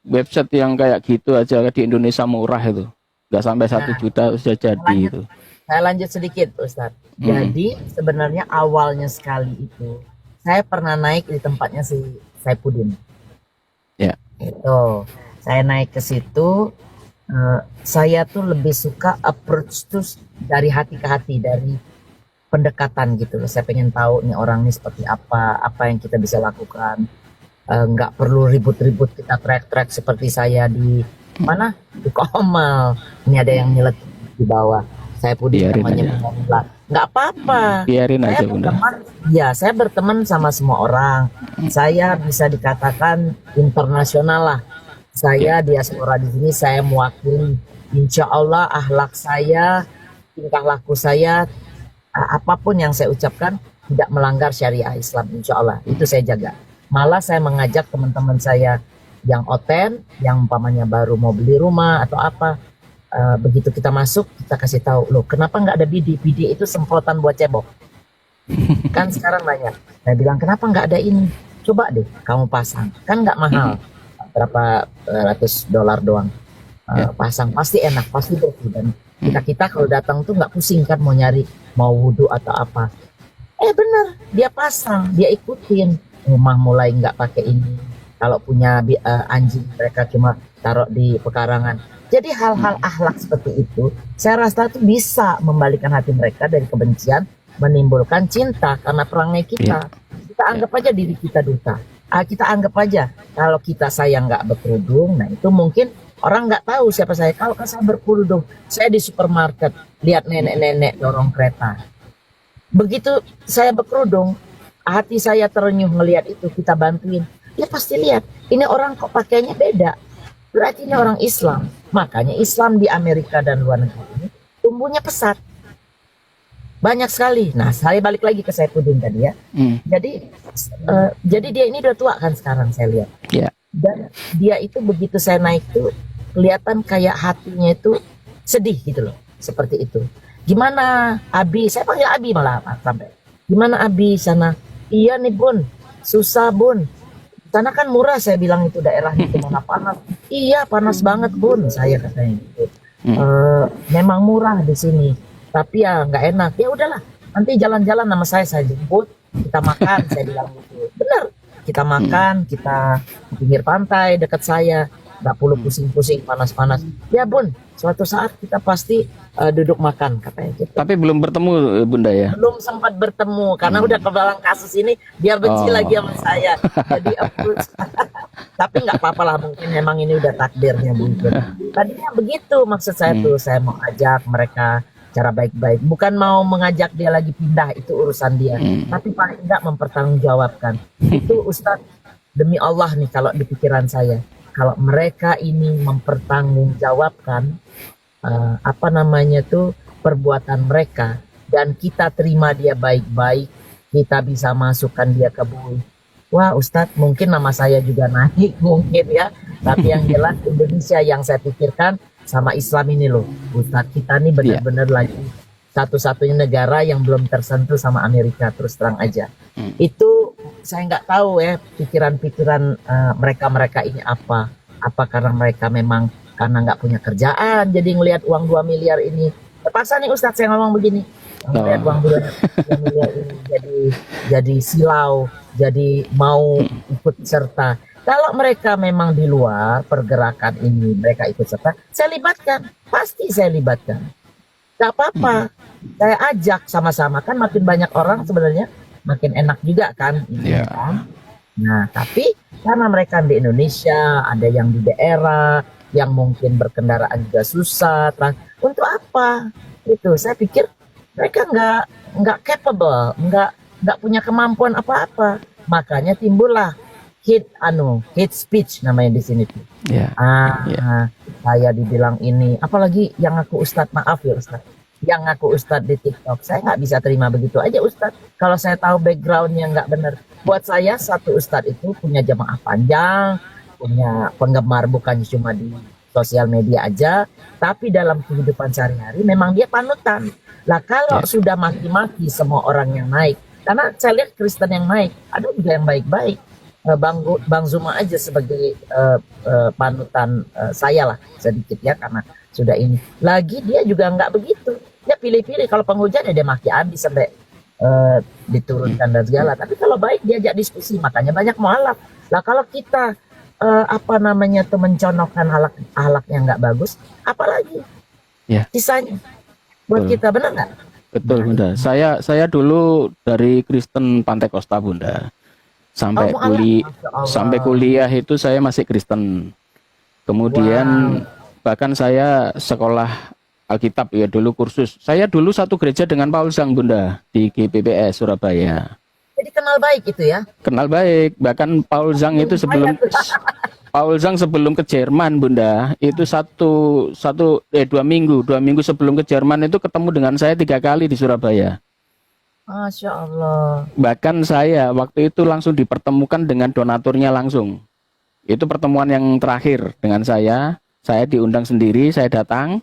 Website yang kayak gitu aja di Indonesia murah itu, nggak sampai 1 juta sudah jadi itu. Saya lanjut sedikit, Ustadz. Jadi sebenarnya awalnya sekali itu saya pernah naik di tempatnya si Saifuddin. Ya. Itu saya naik ke situ. Saya tuh lebih suka approach tuh dari hati ke hati, dari pendekatan gitu loh. Saya pengen tahu nih orang ini seperti apa yang kita bisa lakukan. Nggak perlu ribut-ribut kita track seperti saya di mana di Komal. Ini ada yang nyelet di bawah. Saya pun Biarin namanya aja. nggak apa-apa. Biarin Saya aja, Bunda. berteman, ya saya berteman sama semua orang. Saya bisa dikatakan internasional lah. Saya diaspora di sini, saya mewakili. Insya Allah akhlak saya, tingkah laku saya, apapun yang saya ucapkan tidak melanggar syariah Islam. Insya Allah itu saya jaga. Malah saya mengajak teman-teman saya yang oten, yang umpamanya baru mau beli rumah atau apa. Begitu kita masuk, kita kasih tahu, loh kenapa nggak ada bidi? Bidi itu semprotan buat cebok. Kan sekarang banyak. Saya bilang kenapa nggak ada ini? Coba deh kamu pasang, kan nggak mahal, berapa ratus dolar doang. Pasang pasti enak, pasti bersih, dan kita kalau datang tuh nggak pusing kan mau nyari mau wudhu atau apa. Bener, dia pasang, dia ikutin. Rumah mulai nggak pakai ini. Kalau punya anjing mereka cuma taruh di pekarangan. Jadi hal-hal akhlak seperti itu, saya rasa itu bisa membalikan hati mereka dari kebencian, menimbulkan cinta karena perangai kita. Kita anggap aja diri kita duta. Kita anggap aja kalau kita saya nggak berkerudung, nah itu mungkin orang nggak tahu siapa saya. Kalau saya berkerudung, saya di supermarket lihat nenek-nenek dorong kereta. Begitu saya berkerudung, hati saya terenyuh ngelihat itu, kita bantuin. Ya pasti lihat, ini orang kok pakainya beda. Berarti ini orang Islam. Makanya Islam di Amerika dan luar negeri ini tumbuhnya pesat. Banyak sekali. Nah, saya balik lagi ke Saifuddin tadi ya. Jadi dia ini udah tua kan sekarang saya lihat. Ya. Dan dia itu begitu saya naik tuh kelihatan kayak hatinya itu sedih gitu loh. Seperti itu. Gimana Abi? Saya panggil Abi malah sampai. Gimana Abi sana? Iya nih Bun, susah Bun. Sana kan murah, saya bilang itu daerahnya itu mana panas. Iya panas banget Bun, saya katanya gitu. Memang murah di sini, tapi ya nggak enak. Ya udahlah, nanti jalan-jalan sama saya jemput, kita makan. Saya bilang gitu. Bener, kita makan, kita di pinggir pantai dekat saya, nggak perlu pusing-pusing panas-panas. Ya Bun, suatu saat kita pasti duduk makan katanya gitu. Tapi belum bertemu Bunda ya? Belum sempat bertemu karena udah kebalang kasus ini dia benci lagi sama saya. Jadi approach. Tapi nggak apa-apa lah, mungkin memang ini udah takdirnya mungkin. Tadinya begitu maksud saya tuh, saya mau ajak mereka cara baik-baik, bukan mau mengajak dia lagi pindah, itu urusan dia. Tapi paling nggak mempertanggungjawabkan. Itu Ustadz, demi Allah nih kalau di pikiran saya, kalau mereka ini mempertanggungjawabkan perbuatan mereka dan kita terima dia baik-baik, kita bisa masukkan dia ke bui. Wah Ustadz, mungkin nama saya juga naik mungkin ya. Tapi yang jelas Indonesia yang saya pikirkan sama Islam ini loh Ustadz, kita nih benar-benar lagi satu-satunya negara yang belum tersentuh sama Amerika, terus terang aja. Itu saya nggak tahu ya pikiran-pikiran mereka ini apa karena mereka memang karena nggak punya kerjaan jadi ngelihat uang 2 miliar ini terpaksa nih Ustadz saya ngomong begini, ngelihat uang 2 miliar ini jadi silau, jadi mau ikut serta. Kalau mereka memang di luar pergerakan ini mereka ikut serta, saya libatkan, pasti saya libatkan, nggak apa-apa. Saya ajak sama-sama, kan makin banyak orang sebenarnya makin enak juga kan ini kan. Nah tapi karena mereka di Indonesia, ada yang di daerah yang mungkin berkendaraan juga susah, untuk apa? Itu saya pikir mereka nggak capable, nggak punya kemampuan apa-apa. Makanya timbullah hate speech namanya di sini tuh. Saya dibilang ini, apalagi yang aku Ustadz, maaf ya Ustadz, yang ngaku Ustadz di TikTok, saya nggak bisa terima begitu aja Ustadz. Kalau saya tahu backgroundnya nggak benar, buat saya satu Ustadz itu punya jamaah panjang, punya penggemar bukan cuma di sosial media aja, tapi dalam kehidupan sehari-hari memang dia panutan. Lah kalau sudah maki-maki semua orang yang naik, karena saya lihat Kristen yang naik, ada juga yang baik-baik. Bang Zuma aja sebagai panutan saya lah sedikit ya, karena sudah ini. Lagi dia juga nggak begitu. dia pilih-pilih. Kalau penghujan ya dia maki habis sampai diturunkan dan segala. Tapi kalau baik diajak diskusi, makanya banyak mualaf. Lah kalau kita tuh menconokkan halak yang nggak bagus, apalagi Ya. sisanya buat Betul. kita, benar nggak? Betul Bunda. Saya dulu dari Kristen Pantai Kosta Bunda. Sampai Oh, mualaf. Masya Allah. sampai kuliah itu saya masih Kristen. Kemudian bahkan saya sekolah Alkitab ya dulu kursus. Saya dulu satu gereja dengan Paul Zhang Bunda di GPPS Surabaya. Jadi kenal baik itu ya. Kenal baik. Bahkan Paul Zhang itu sebelum ke Jerman Bunda, itu 2 minggu sebelum ke Jerman itu ketemu dengan saya 3 kali di Surabaya. Masya Allah. Bahkan saya waktu itu langsung dipertemukan dengan donaturnya langsung. Itu pertemuan yang terakhir dengan saya diundang sendiri, saya datang.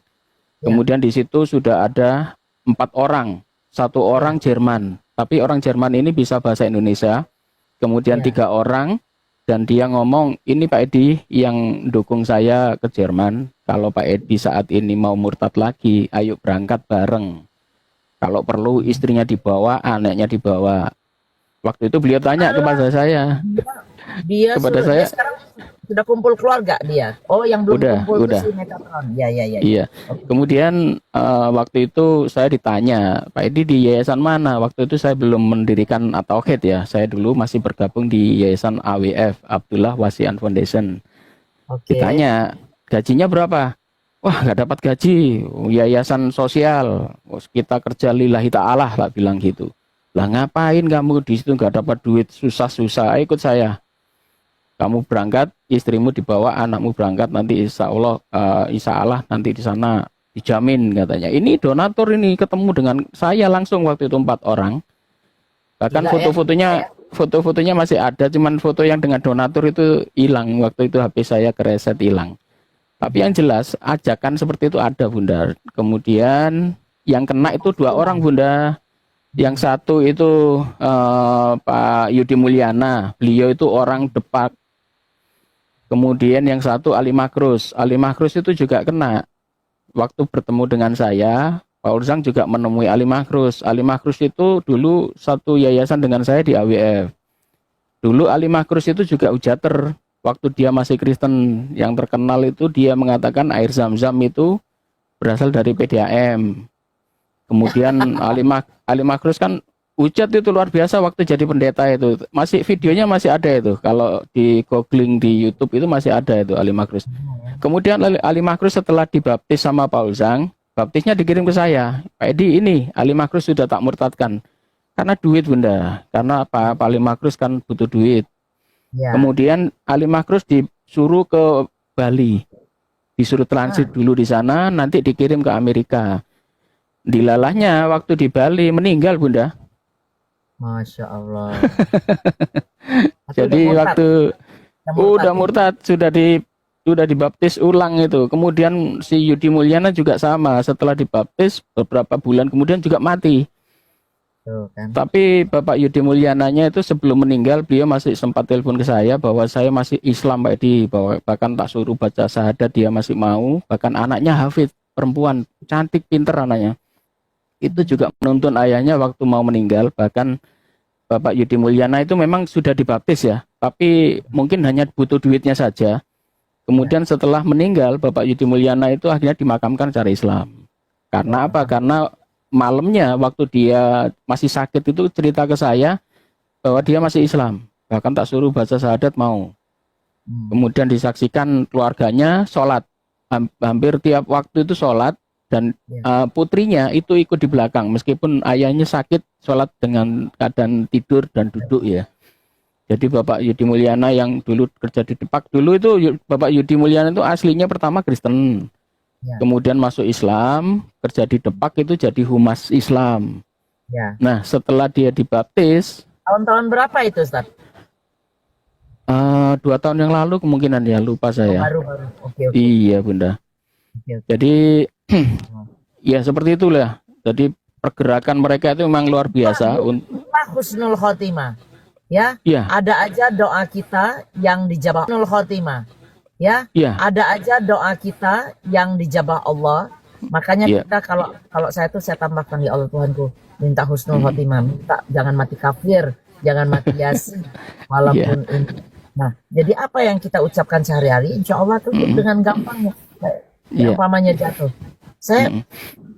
Kemudian di situ sudah ada 4 orang, 1 orang Jerman, tapi orang Jerman ini bisa bahasa Indonesia. Kemudian 3 orang, dan dia ngomong, ini Pak Edi yang dukung saya ke Jerman. Kalau Pak Edi saat ini mau murtad lagi, ayo berangkat bareng. Kalau perlu istrinya dibawa, anaknya dibawa. Waktu itu beliau tanya kepada saya. Dia sekarang sudah kumpul keluarga dia. Oh, yang belum kumpul udah. itu si Metatron. Ya. Iya. Kemudian waktu itu saya ditanya, Pak Edi di yayasan mana? Waktu itu saya belum mendirikan At-Tauhid ya. Saya dulu masih bergabung di yayasan AWF, Abdullah Wasian Foundation. Oke. Ditanya, gajinya berapa? Wah, nggak dapat gaji. Yayasan sosial. Kita kerja lillahi ta'ala, Pak bilang gitu. Lah ngapain kamu di situ nggak dapat duit, susah-susah? Ikut saya. Kamu berangkat, istrimu dibawa, anakmu berangkat, nanti insya Allah nanti di sana dijamin katanya. Ini donatur ini ketemu dengan saya langsung waktu itu 4 orang. Bahkan foto-fotonya masih ada, cuman foto yang dengan donatur itu hilang. Waktu itu HP saya kereset hilang. Tapi yang jelas ajakan seperti itu ada Bunda. Kemudian yang kena itu 2 orang Bunda. Yang satu itu Pak Yudi Mulyana, beliau itu orang Depak. Kemudian yang satu Ali Makrus. Ali Makrus itu juga kena. Waktu bertemu dengan saya, Pak Urzang juga menemui Ali Makrus. Ali Makrus itu dulu satu yayasan dengan saya di AWF. Dulu Ali Makrus itu juga ujater. Waktu dia masih Kristen, yang terkenal itu dia mengatakan air zam-zam itu berasal dari PDAM. Kemudian Ali Makrus kan hujat itu luar biasa waktu jadi pendeta itu. Videonya masih ada itu. Kalau di googling di YouTube itu masih ada itu Ali Makrus. Kemudian Ali Makrus setelah dibaptis sama Paul Zhang, baptisnya dikirim ke saya. Pak Edi, ini Ali Makrus sudah tak murtadkan. Karena duit Bunda. Karena Pak Ali Makrus kan butuh duit. Ya. Kemudian Ali Makrus disuruh ke Bali. Disuruh transit dulu di sana, nanti dikirim ke Amerika. Dilalahnya waktu di Bali meninggal Bunda. Masya Allah. Jadi waktu udah murtad sudah dibaptis ulang itu. Kemudian si Yudi Mulyana juga sama, setelah dibaptis beberapa bulan kemudian juga mati. Tuh, kan. Tapi Bapak Yudi Mulyananya itu sebelum meninggal beliau masih sempat telepon ke saya bahwa saya masih Islam Pak Edi, bahwa bahkan tak suruh baca syahadat dia masih mau, bahkan anaknya hafid, perempuan cantik pinter anaknya. Itu juga menuntun ayahnya waktu mau meninggal. Bahkan Bapak Yudi Mulyana itu memang sudah dibaptis ya, tapi mungkin hanya butuh duitnya saja. Kemudian setelah meninggal Bapak Yudi Mulyana itu akhirnya dimakamkan secara Islam. Karena apa? Karena malamnya waktu dia masih sakit itu cerita ke saya bahwa dia masih Islam. Bahkan tak suruh baca syahadat mau. Kemudian disaksikan keluarganya sholat. Hampir tiap waktu itu sholat. Dan putrinya itu ikut di belakang. Meskipun ayahnya sakit, sholat dengan keadaan tidur dan duduk ya. Jadi Bapak Yudi Mulyana yang dulu kerja di Depak. Dulu itu Bapak Yudi Mulyana itu aslinya pertama Kristen. Ya. Kemudian masuk Islam, kerja di Depak itu jadi humas Islam. Ya. Nah setelah dia dibaptis, Tahun-tahun berapa itu Ustaz? 2 tahun yang lalu kemungkinan ya, lupa saya. Baru-baru. Oke. Iya Bunda. Oke. Jadi ya seperti itulah. Jadi pergerakan mereka itu memang luar biasa. Husnul khotimah. Ya. Iya. Ada aja doa kita yang dijabah Husnul khotimah. Ya. Iya. Ada aja doa kita yang dijabah Allah. Makanya Iya. kita kalau saya tambahkan, ya Allah Tuhanku, minta husnul khotimah, minta jangan mati kafir, jangan mati yasin, walaupun ini. Nah, jadi apa yang kita ucapkan sehari-hari, insya Allah tuh dengan gampangnya. Iya. Umpamanya jatuh, saya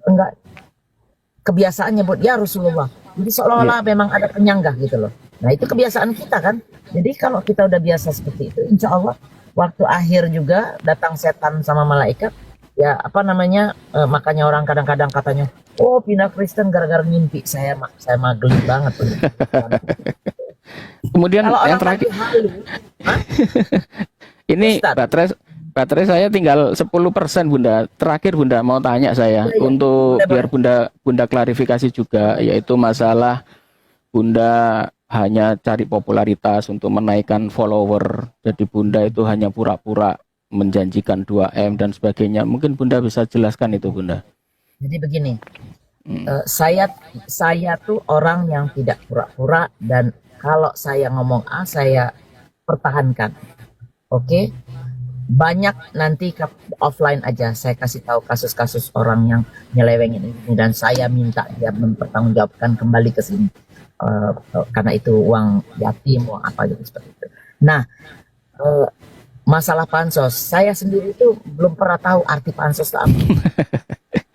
enggak kebiasaan nyebut ya Rasulullah. Jadi seolah-olah memang ada penyanggah gitu loh. Nah itu kebiasaan kita kan. Jadi kalau kita udah biasa seperti itu, insya Allah waktu akhir juga datang setan sama malaikat. Ya apa namanya, makanya orang kadang-kadang katanya, oh pindah Kristen gara-gara mimpi. Saya mah geli banget. Kemudian Kalau yang orang terakhir, lagi halu, ini Ustaz. baterai saya tinggal 10% Bunda. Terakhir Bunda mau tanya saya Iya, iya. untuk Boleh, biar Bunda klarifikasi juga, yaitu masalah Bunda hanya cari popularitas untuk menaikkan follower. Jadi Bunda itu hanya pura-pura menjanjikan 2M dan sebagainya. Mungkin Bunda bisa jelaskan itu Bunda. Jadi begini, saya tuh orang yang tidak pura-pura, dan kalau saya ngomong A saya pertahankan. Oke, banyak nanti offline aja saya kasih tahu kasus-kasus orang yang nyelewengin ini, dan saya minta dia mempertanggungjawabkan kembali ke sini. Karena itu uang yatim, uang apa gitu seperti itu. Nah, masalah pansos, saya sendiri itu belum pernah tahu arti pansos itu apa.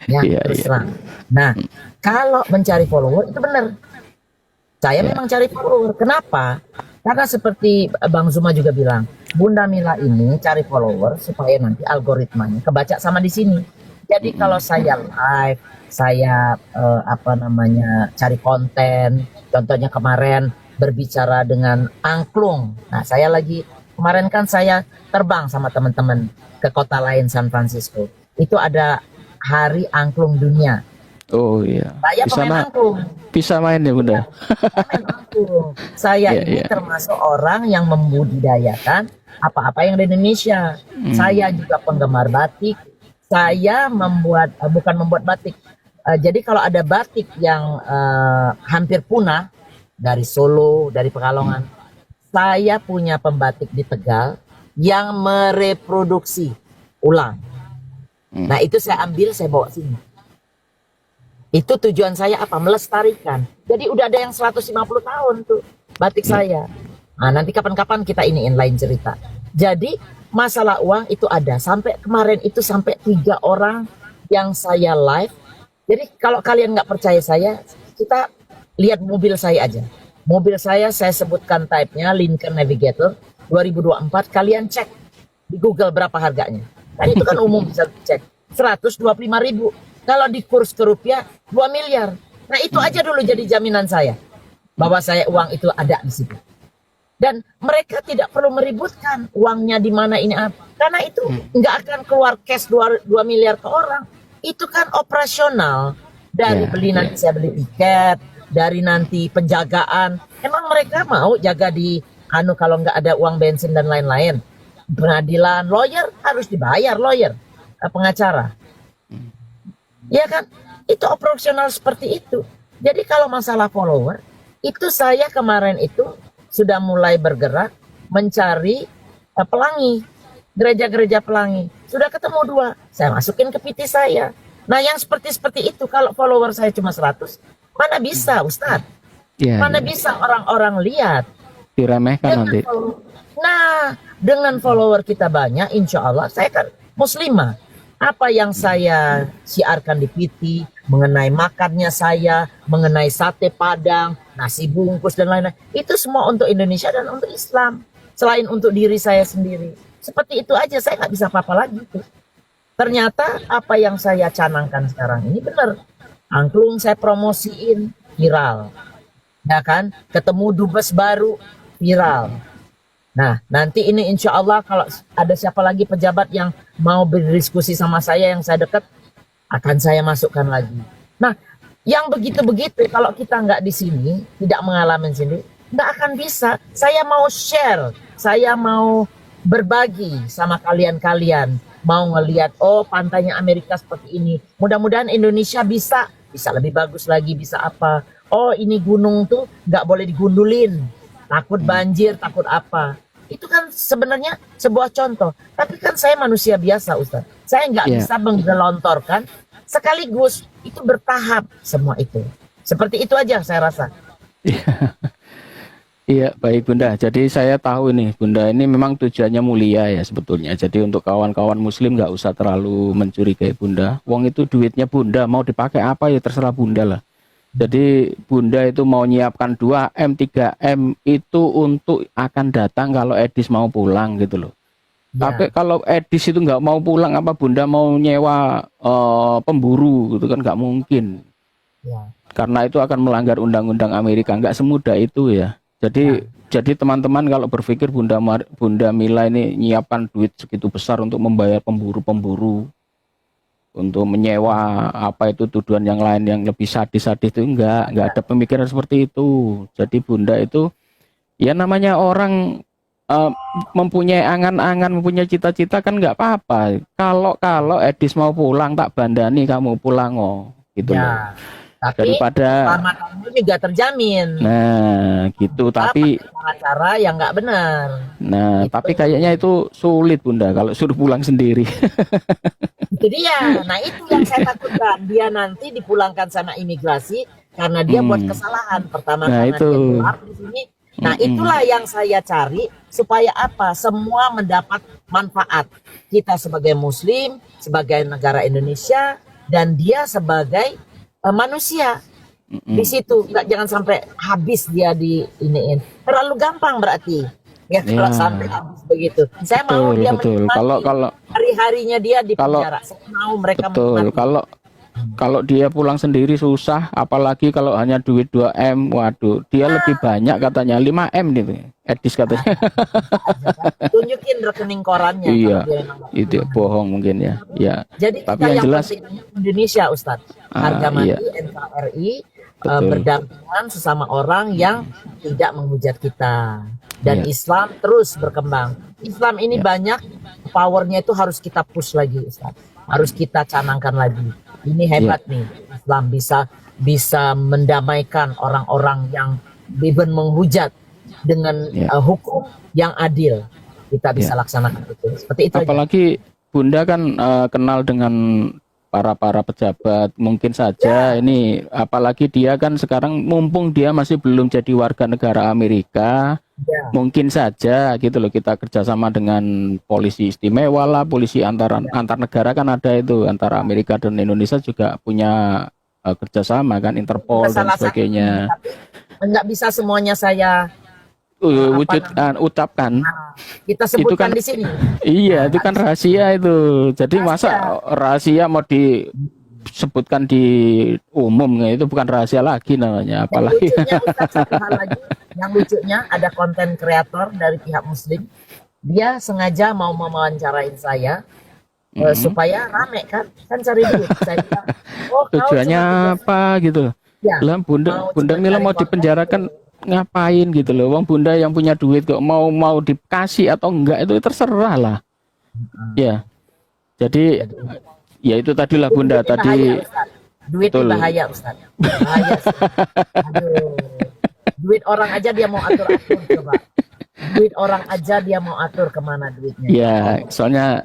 Ya, Iya, terus iya. terang. Nah, kalau mencari follower itu benar. Saya memang cari follower. Kenapa? Karena seperti Bang Zuma juga bilang, Bunda Mila ini cari follower supaya nanti algoritmanya kebaca sama di sini. Jadi kalau saya live, saya cari konten. Contohnya kemarin berbicara dengan angklung. Nah, kemarin kan saya terbang sama teman-teman ke kota lain, San Francisco. Itu ada Hari Angklung Dunia. Oh iya. Saya Bisa pemain angklung. bisa main ya Bunda. Pemain angklung. Saya Iya, ini iya. termasuk orang yang membudidayakan apa-apa yang di Indonesia. Saya juga penggemar batik. Saya bukan membuat batik. Jadi kalau ada batik yang hampir punah dari Solo, dari Pekalongan, saya punya pembatik di Tegal yang mereproduksi ulang. Nah itu saya ambil, saya bawa sini. Itu tujuan saya apa? Melestarikan. Jadi udah ada yang 150 tahun tuh batik saya. Nah nanti kapan-kapan kita iniin lain cerita. Jadi masalah uang itu ada. Sampai kemarin itu sampai 3 orang yang saya live. Jadi kalau kalian nggak percaya saya, kita lihat mobil saya aja. Mobil saya sebutkan type-nya Lincoln Navigator 2024. Kalian cek di Google berapa harganya. Kan itu kan umum bisa cek. 125.000. Kalau di kurs ke rupiah 2 miliar. Nah itu aja dulu jadi jaminan saya bahwa saya uang itu ada di situ. Dan mereka tidak perlu meributkan uangnya di mana ini apa. Karena itu nggak akan keluar cash 2 miliar ke orang. Itu kan operasional. Dari beli nanti saya beli tiket, dari nanti penjagaan. Emang mereka mau jaga di kalau nggak ada uang bensin dan lain-lain. Pengadilan, lawyer harus dibayar lawyer, pengacara. Ya kan? Itu operasional seperti itu. Jadi kalau masalah follower, itu saya kemarin itu sudah mulai bergerak mencari pelangi, gereja-gereja pelangi. Sudah ketemu 2, saya masukin ke PT saya. Nah yang seperti itu kalau follower saya cuma 100, mana bisa Ustadz? Iya, Mana iya. bisa orang-orang lihat? Diremehkan nanti. Nah, dengan follower kita banyak, insya Allah saya kan muslimah. Apa yang saya siarkan di PT mengenai makannya saya, mengenai sate Padang, nasi bungkus dan lain-lain, itu semua untuk Indonesia dan untuk Islam. Selain untuk diri saya sendiri. Seperti itu aja, saya nggak bisa apa-apa lagi tuh. Ternyata apa yang saya canangkan sekarang ini benar. Angklung saya promosiin, viral. Ya kan? Ketemu dubes baru, viral. Nah, nanti ini insya Allah kalau ada siapa lagi pejabat yang mau berdiskusi sama saya yang saya dekat, akan saya masukkan lagi. Nah, yang begitu-begitu kalau kita nggak di sini, tidak mengalami sini, nggak akan bisa. Saya mau share, saya mau berbagi sama kalian-kalian, mau ngelihat oh pantainya Amerika seperti ini. Mudah-mudahan Indonesia bisa lebih bagus lagi, bisa apa? Oh ini gunung tuh nggak boleh digundulin. Takut banjir, takut apa. Itu kan sebenarnya sebuah contoh. Tapi kan saya manusia biasa, Ustaz. Saya nggak bisa menggelontorkan sekaligus itu bertahap semua itu. Seperti itu aja saya rasa. Iya, baik Bunda. Jadi saya tahu ini, Bunda ini memang tujuannya mulia ya sebetulnya. Jadi untuk kawan-kawan muslim nggak usah terlalu mencurigai Bunda. Wong itu duitnya Bunda, mau dipakai apa ya terserah Bunda lah. Jadi Bunda itu mau nyiapkan 2M, 3M itu untuk akan datang kalau Edis mau pulang gitu loh. Tapi kalau Edis itu nggak mau pulang, apa Bunda mau nyewa pemburu gitu kan nggak mungkin. Ya. Karena itu akan melanggar undang-undang Amerika, nggak semudah itu ya. Jadi teman-teman kalau berpikir Bunda Mila ini nyiapkan duit segitu besar untuk membayar pemburu-pemburu, untuk menyewa apa itu tuduhan yang lain yang lebih sadis-sadis itu enggak ada pemikiran seperti itu. Jadi Bunda itu ya namanya orang mempunyai angan-angan, mempunyai cita-cita kan nggak apa-apa. Kalau Edis mau pulang tak bandani kamu pulang gitu loh. Tapi Daripada keselamatanmu juga terjamin. nah gitu, tapi cara yang nggak benar. nah Gitu. tapi kayaknya itu sulit Bunda kalau suruh pulang sendiri. Itu dia. Nah itu yang saya takutkan. Dia nanti dipulangkan sama imigrasi karena dia buat kesalahan. Pertama Nah, karena itu. dia keluar di sini. Nah itulah yang saya cari supaya apa? Semua mendapat manfaat. Kita sebagai Muslim, sebagai negara Indonesia, dan dia sebagai manusia. Di situ jangan sampai habis dia di iniin. Terlalu gampang berarti. Ya kalau Ya. sampai habis begitu. Saya mau dia Betul. menikmati Kalau hari-harinya dia di kalau- penjara. Saya mau mereka betul. menikmati. Kalau dia pulang sendiri susah, apalagi kalau hanya duit 2M, waduh, dia lebih banyak katanya 5M gitu. Edis katanya. Tunjukin rekening korannya. Iya. kalau dia memang nggak Itu pulang. bohong mungkin ya. Ya. Jadi Tapi kita yang yang jelas penting Indonesia Ustadz. Harga mati iya. NKRI Betul. berdampingan sesama orang yang tidak menghujat kita. Dan Iya. Islam terus berkembang. Islam ini banyak powernya itu harus kita push lagi Ustadz. Harus kita canangkan lagi. Ini hebat nih. Islam bisa mendamaikan orang-orang yang even menghujat dengan hukum yang adil. Kita bisa laksanakan itu. Seperti itu aja. Apalagi Bunda kan kenal dengan para pejabat, mungkin saja ini apalagi dia kan sekarang mumpung dia masih belum jadi warga negara Amerika, mungkin saja gitu loh kita kerjasama dengan polisi istimewa lah, polisi antar negara kan ada itu antara Amerika dan Indonesia juga punya kerjasama kan, Interpol dan Salah satu, sebagainya. tapi nggak bisa semuanya saya Ucapkan. kita Itu sebutkan kan di sini. iya, itu kan rahasia itu. Jadi masa rahasia mau disebutkan di umum, itu bukan rahasia lagi namanya. Apalagi Lucunya, Ustaz, satu hal lagi yang lucunya ada konten kreator dari pihak Muslim, dia sengaja mau mewawancarain saya supaya rame kan cari duit. Saya bilang, oh, kau tujuannya cuma apa gitu. Ya, Lah mau Bunda cuma Mila cari mau konten. dipenjarakan ngapain gitu loh. Wong Bunda yang punya duit kok mau dikasih atau enggak itu terserah lah. Ya. Jadi ya itu tadilah Bunda Duit tadi. bahaya, Ustaz. Duit itu Betul. bahaya Ustaz. Bahaya. Ustaz. Aduh. Duit orang aja dia mau atur-atur coba. Duit orang aja dia mau atur kemana duitnya. Ya, soalnya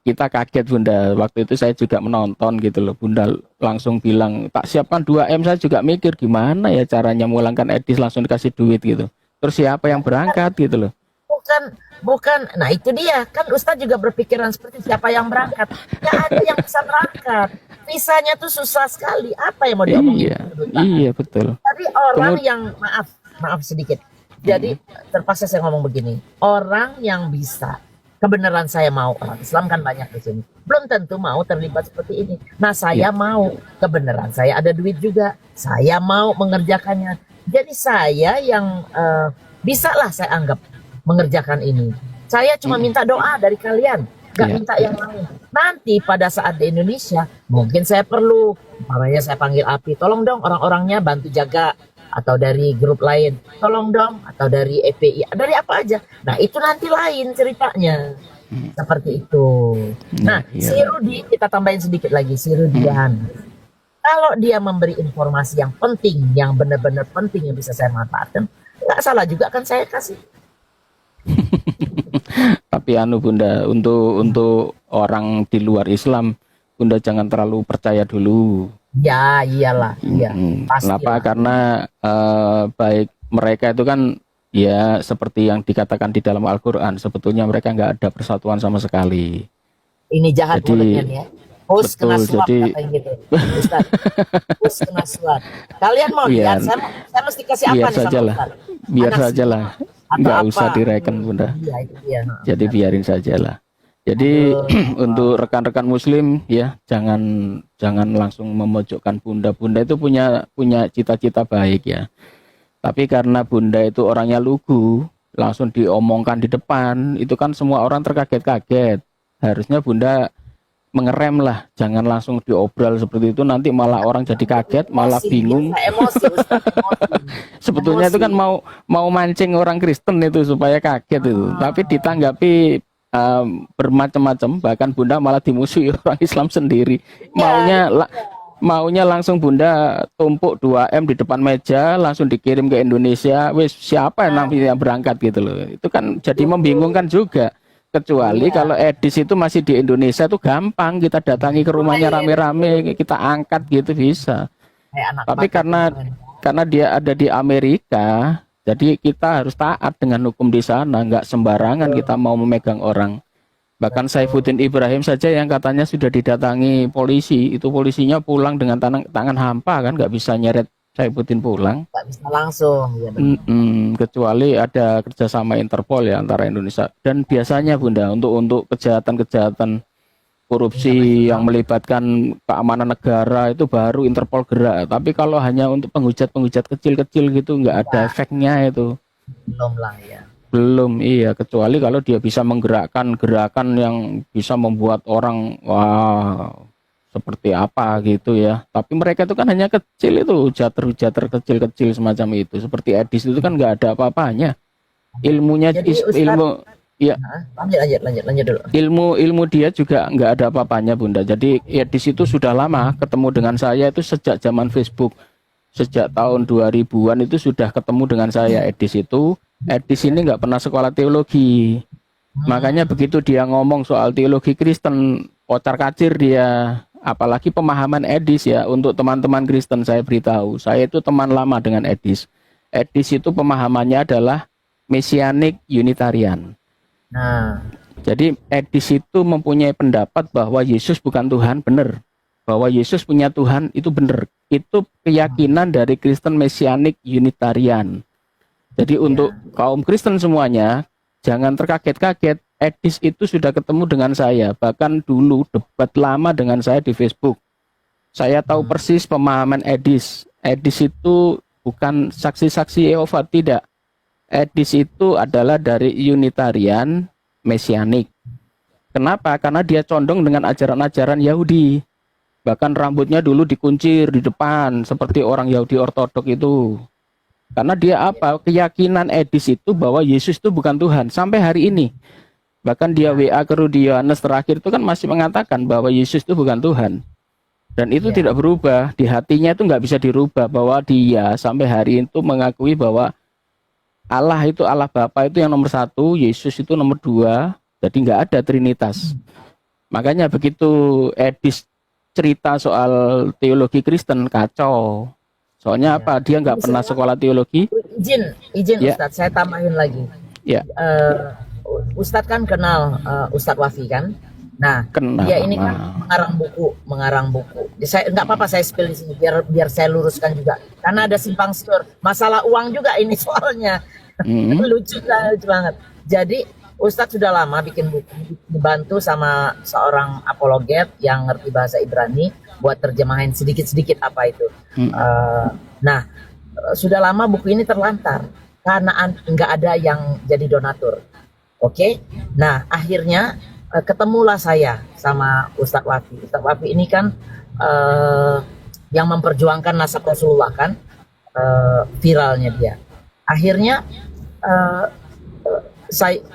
kita kaget Bunda. Waktu itu saya juga menonton gitu loh. Bunda langsung bilang, tak siapkan 2M. Saya juga mikir gimana ya caranya mulangkan Edis langsung dikasih duit gitu. Terus siapa yang berangkat gitu loh. Bukan. Nah itu dia. Kan Ustadz juga berpikiran seperti siapa yang berangkat. Nggak ada yang bisa berangkat. Visanya tuh susah sekali. Apa yang mau diomongin? Iya betul. Tapi orang yang maaf sedikit. Jadi terpaksa saya ngomong begini. Orang yang bisa, kebenaran saya mau, orang Islam kan banyak di sini. Belum tentu mau terlibat seperti ini. Nah saya mau, kebenaran saya ada duit juga. Saya mau mengerjakannya. Jadi saya yang bisa lah saya anggap mengerjakan ini. Saya cuma minta doa dari kalian. Gak minta yang lain. Nanti pada saat di Indonesia, mungkin saya perlu. Makanya saya panggil API. Tolong dong orang-orangnya bantu jaga. Atau dari grup lain, tolong dong, atau dari EPI, dari apa aja. Nah itu nanti lain ceritanya, seperti itu. Nah si Rudi, kita tambahin sedikit lagi, si Rudian. Kalau dia memberi informasi yang penting, yang benar-benar penting yang bisa saya manfaatkan, nggak salah juga kan saya kasih. Tapi Bunda, untuk orang di luar Islam Bunda jangan terlalu percaya dulu. Ya iyalah, iya pasti Kenapa? lah. Karena baik mereka itu kan ya seperti yang dikatakan di dalam Al-Quran, sebetulnya mereka nggak ada persatuan sama sekali. Ini jahat Jadi, mulutnya nih ya. Hus kena betul, suap jadi- katanya gitu. Ustaz, Hus kena suap. Kalian mau Biar- lihat? Saya mesti kasih apa biar nih saja sama lah, Ustaz? biar Anak saja lah, atau nggak apa? usah direken Bunda. Iya itu dia. Jadi biarin saja lah. Jadi untuk rekan-rekan Muslim ya jangan langsung memojokkan Bunda. Bunda itu punya cita-cita baik ya. Tapi karena Bunda itu orangnya lugu, langsung diomongkan di depan, itu kan semua orang terkaget-kaget. Harusnya Bunda mengerem lah, jangan langsung diobral seperti itu, nanti malah orang jadi kaget, malah Emosi, bingung. biasa emosi, Ustaz, emosi. Sebetulnya itu kan mau mancing orang Kristen itu supaya kaget itu, tapi ditanggapi bermacam-macam, bahkan Bunda malah dimusuhi orang Islam sendiri. Maunya langsung Bunda tumpuk 2M di depan meja, langsung dikirim ke Indonesia. Wis siapa yang namanya berangkat gitu loh. Itu kan jadi membingungkan juga. Kecuali kalau Edis itu masih di Indonesia itu gampang, kita datangi ke rumahnya rame-rame, kita angkat gitu bisa. Kayak anak Tapi bakat karena kemarin. dia ada di Amerika, jadi kita harus taat dengan hukum di sana, nggak sembarangan kita mau memegang orang. Bahkan Saifuddin Ibrahim saja yang katanya sudah didatangi polisi, itu polisinya pulang dengan tangan hampa kan, nggak bisa nyeret Saifuddin pulang. Nggak bisa langsung ya, benar. Kecuali ada kerjasama Interpol ya antara Indonesia dan biasanya Bunda untuk kejahatan-kejahatan korupsi yang melibatkan keamanan negara itu baru Interpol gerak. Tapi kalau hanya untuk penghujat-penghujat kecil-kecil gitu nggak ada efeknya itu. Belum lah ya. Belum, iya, kecuali kalau dia bisa menggerakkan gerakan yang bisa membuat orang wah seperti apa gitu ya. Tapi mereka itu kan hanya kecil itu, hujater kecil-kecil semacam itu. Seperti Edis itu kan nggak ada apa-apanya. Ilmunya Jadi, Ustaz, ilmu ya Lanjut dulu. ilmu dia juga nggak ada apa-apanya Bunda. Jadi Edis itu sudah lama ketemu dengan saya itu sejak zaman Facebook. Sejak tahun 2000-an itu sudah ketemu dengan saya. Edis ini nggak pernah sekolah teologi. Makanya begitu dia ngomong soal teologi Kristen, kocar kacir dia. Apalagi pemahaman Edis ya, untuk teman-teman Kristen saya beritahu, saya itu teman lama dengan Edis. Edis itu pemahamannya adalah Mesianik Unitarian. Nah, Jadi Edis itu mempunyai pendapat bahwa Yesus bukan Tuhan, benar. Bahwa Yesus punya Tuhan itu benar. Itu keyakinan dari Kristen Mesianik Unitarian. Jadi untuk kaum Kristen semuanya, jangan terkaget-kaget. Edis itu sudah ketemu dengan saya, bahkan dulu debat lama dengan saya di Facebook. Saya tahu persis pemahaman Edis. Edis itu bukan saksi-saksi Yehova, tidak. Edis itu adalah dari Unitarian Mesianik. Kenapa? Karena dia condong dengan ajaran-ajaran Yahudi. Bahkan rambutnya dulu dikuncir di depan seperti orang Yahudi ortodok itu. Karena dia apa? Keyakinan Edis itu bahwa Yesus itu bukan Tuhan sampai hari ini. Bahkan dia WA ke Rudi Yohanes terakhir itu kan masih mengatakan bahwa Yesus itu bukan Tuhan. Dan itu tidak berubah. Di hatinya itu nggak bisa dirubah bahwa dia sampai hari itu mengakui bahwa Allah itu Allah Bapa itu yang nomor 1, Yesus itu nomor 2. Jadi nggak ada Trinitas. Makanya begitu Edis cerita soal teologi Kristen kacau. Soalnya apa? Dia nggak pernah sekolah teologi. Izin Ya. Ustadz, saya tambahin lagi. Ya. Ustadz kan kenal Ustadz Wafi kan? Nah, Kenal. dia ini kan mengarang buku. Saya nggak apa-apa saya spill di sini biar saya luruskan juga. Karena ada simpang siur, masalah uang juga ini soalnya. lucu banget. Jadi Ustadz sudah lama bikin buku, dibantu sama seorang apologet yang ngerti bahasa Ibrani buat terjemahin sedikit-sedikit apa itu. Nah, sudah lama buku ini terlantar karena nggak ada yang jadi donatur. Oke, nah akhirnya ketemulah saya sama Ustadz Wafi. Ustadz Wafi ini kan yang memperjuangkan nasab Rasulullah kan, viralnya dia. Akhirnya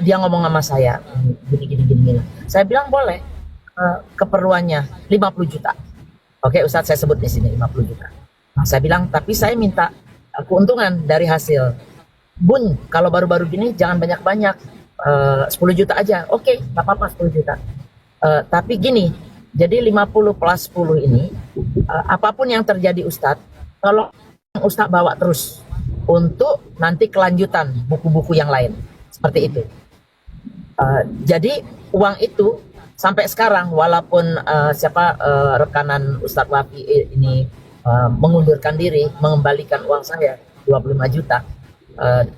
dia ngomong sama saya gini. Saya bilang boleh, keperluannya 50 juta. Oke, Ustadz saya sebut di sini 50 juta. Nah, saya bilang tapi saya minta keuntungan dari hasil. Bun, kalau baru-baru gini jangan banyak-banyak. 10 juta aja, oke, nggak apa-apa 10 juta. Tapi gini, Jadi 50 plus 10 ini, apapun yang terjadi Ustadz, tolong Ustadz bawa terus untuk nanti kelanjutan buku-buku yang lain. Seperti itu. Jadi uang itu sampai sekarang, walaupun rekanan Ustadz Wafi ini mengundurkan diri, mengembalikan uang saya 25 juta,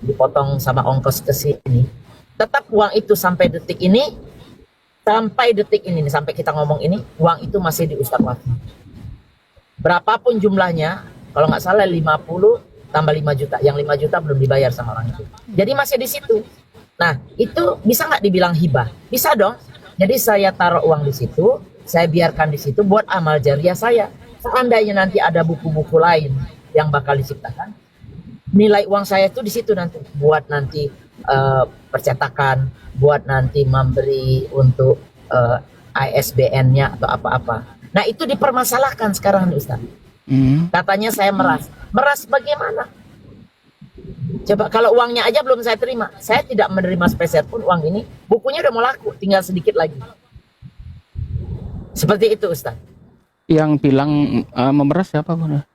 dipotong sama ongkos ke sini, tetap uang itu sampai detik ini, sampai kita ngomong ini, uang itu masih di Ustadz Wafi. Berapapun jumlahnya, kalau nggak salah 50 tambah 5 juta, yang 5 juta belum dibayar sama orang itu. Jadi masih di situ. Nah, itu bisa nggak dibilang hibah? Bisa dong. Jadi saya taruh uang di situ, saya biarkan di situ buat amal jariah saya. Seandainya nanti ada buku-buku lain yang bakal diciptakan, nilai uang saya itu di situ nanti buat nanti percetakan, buat nanti memberi untuk ISBN-nya atau apa-apa. Nah, itu dipermasalahkan sekarang nih Ustaz. Katanya saya meras. Meras bagaimana? Coba kalau uangnya aja belum saya terima, saya tidak menerima sepeser pun uang ini, bukunya udah mau laku, tinggal sedikit lagi. Seperti itu Ustaz. Yang bilang memeras siapa Bunda?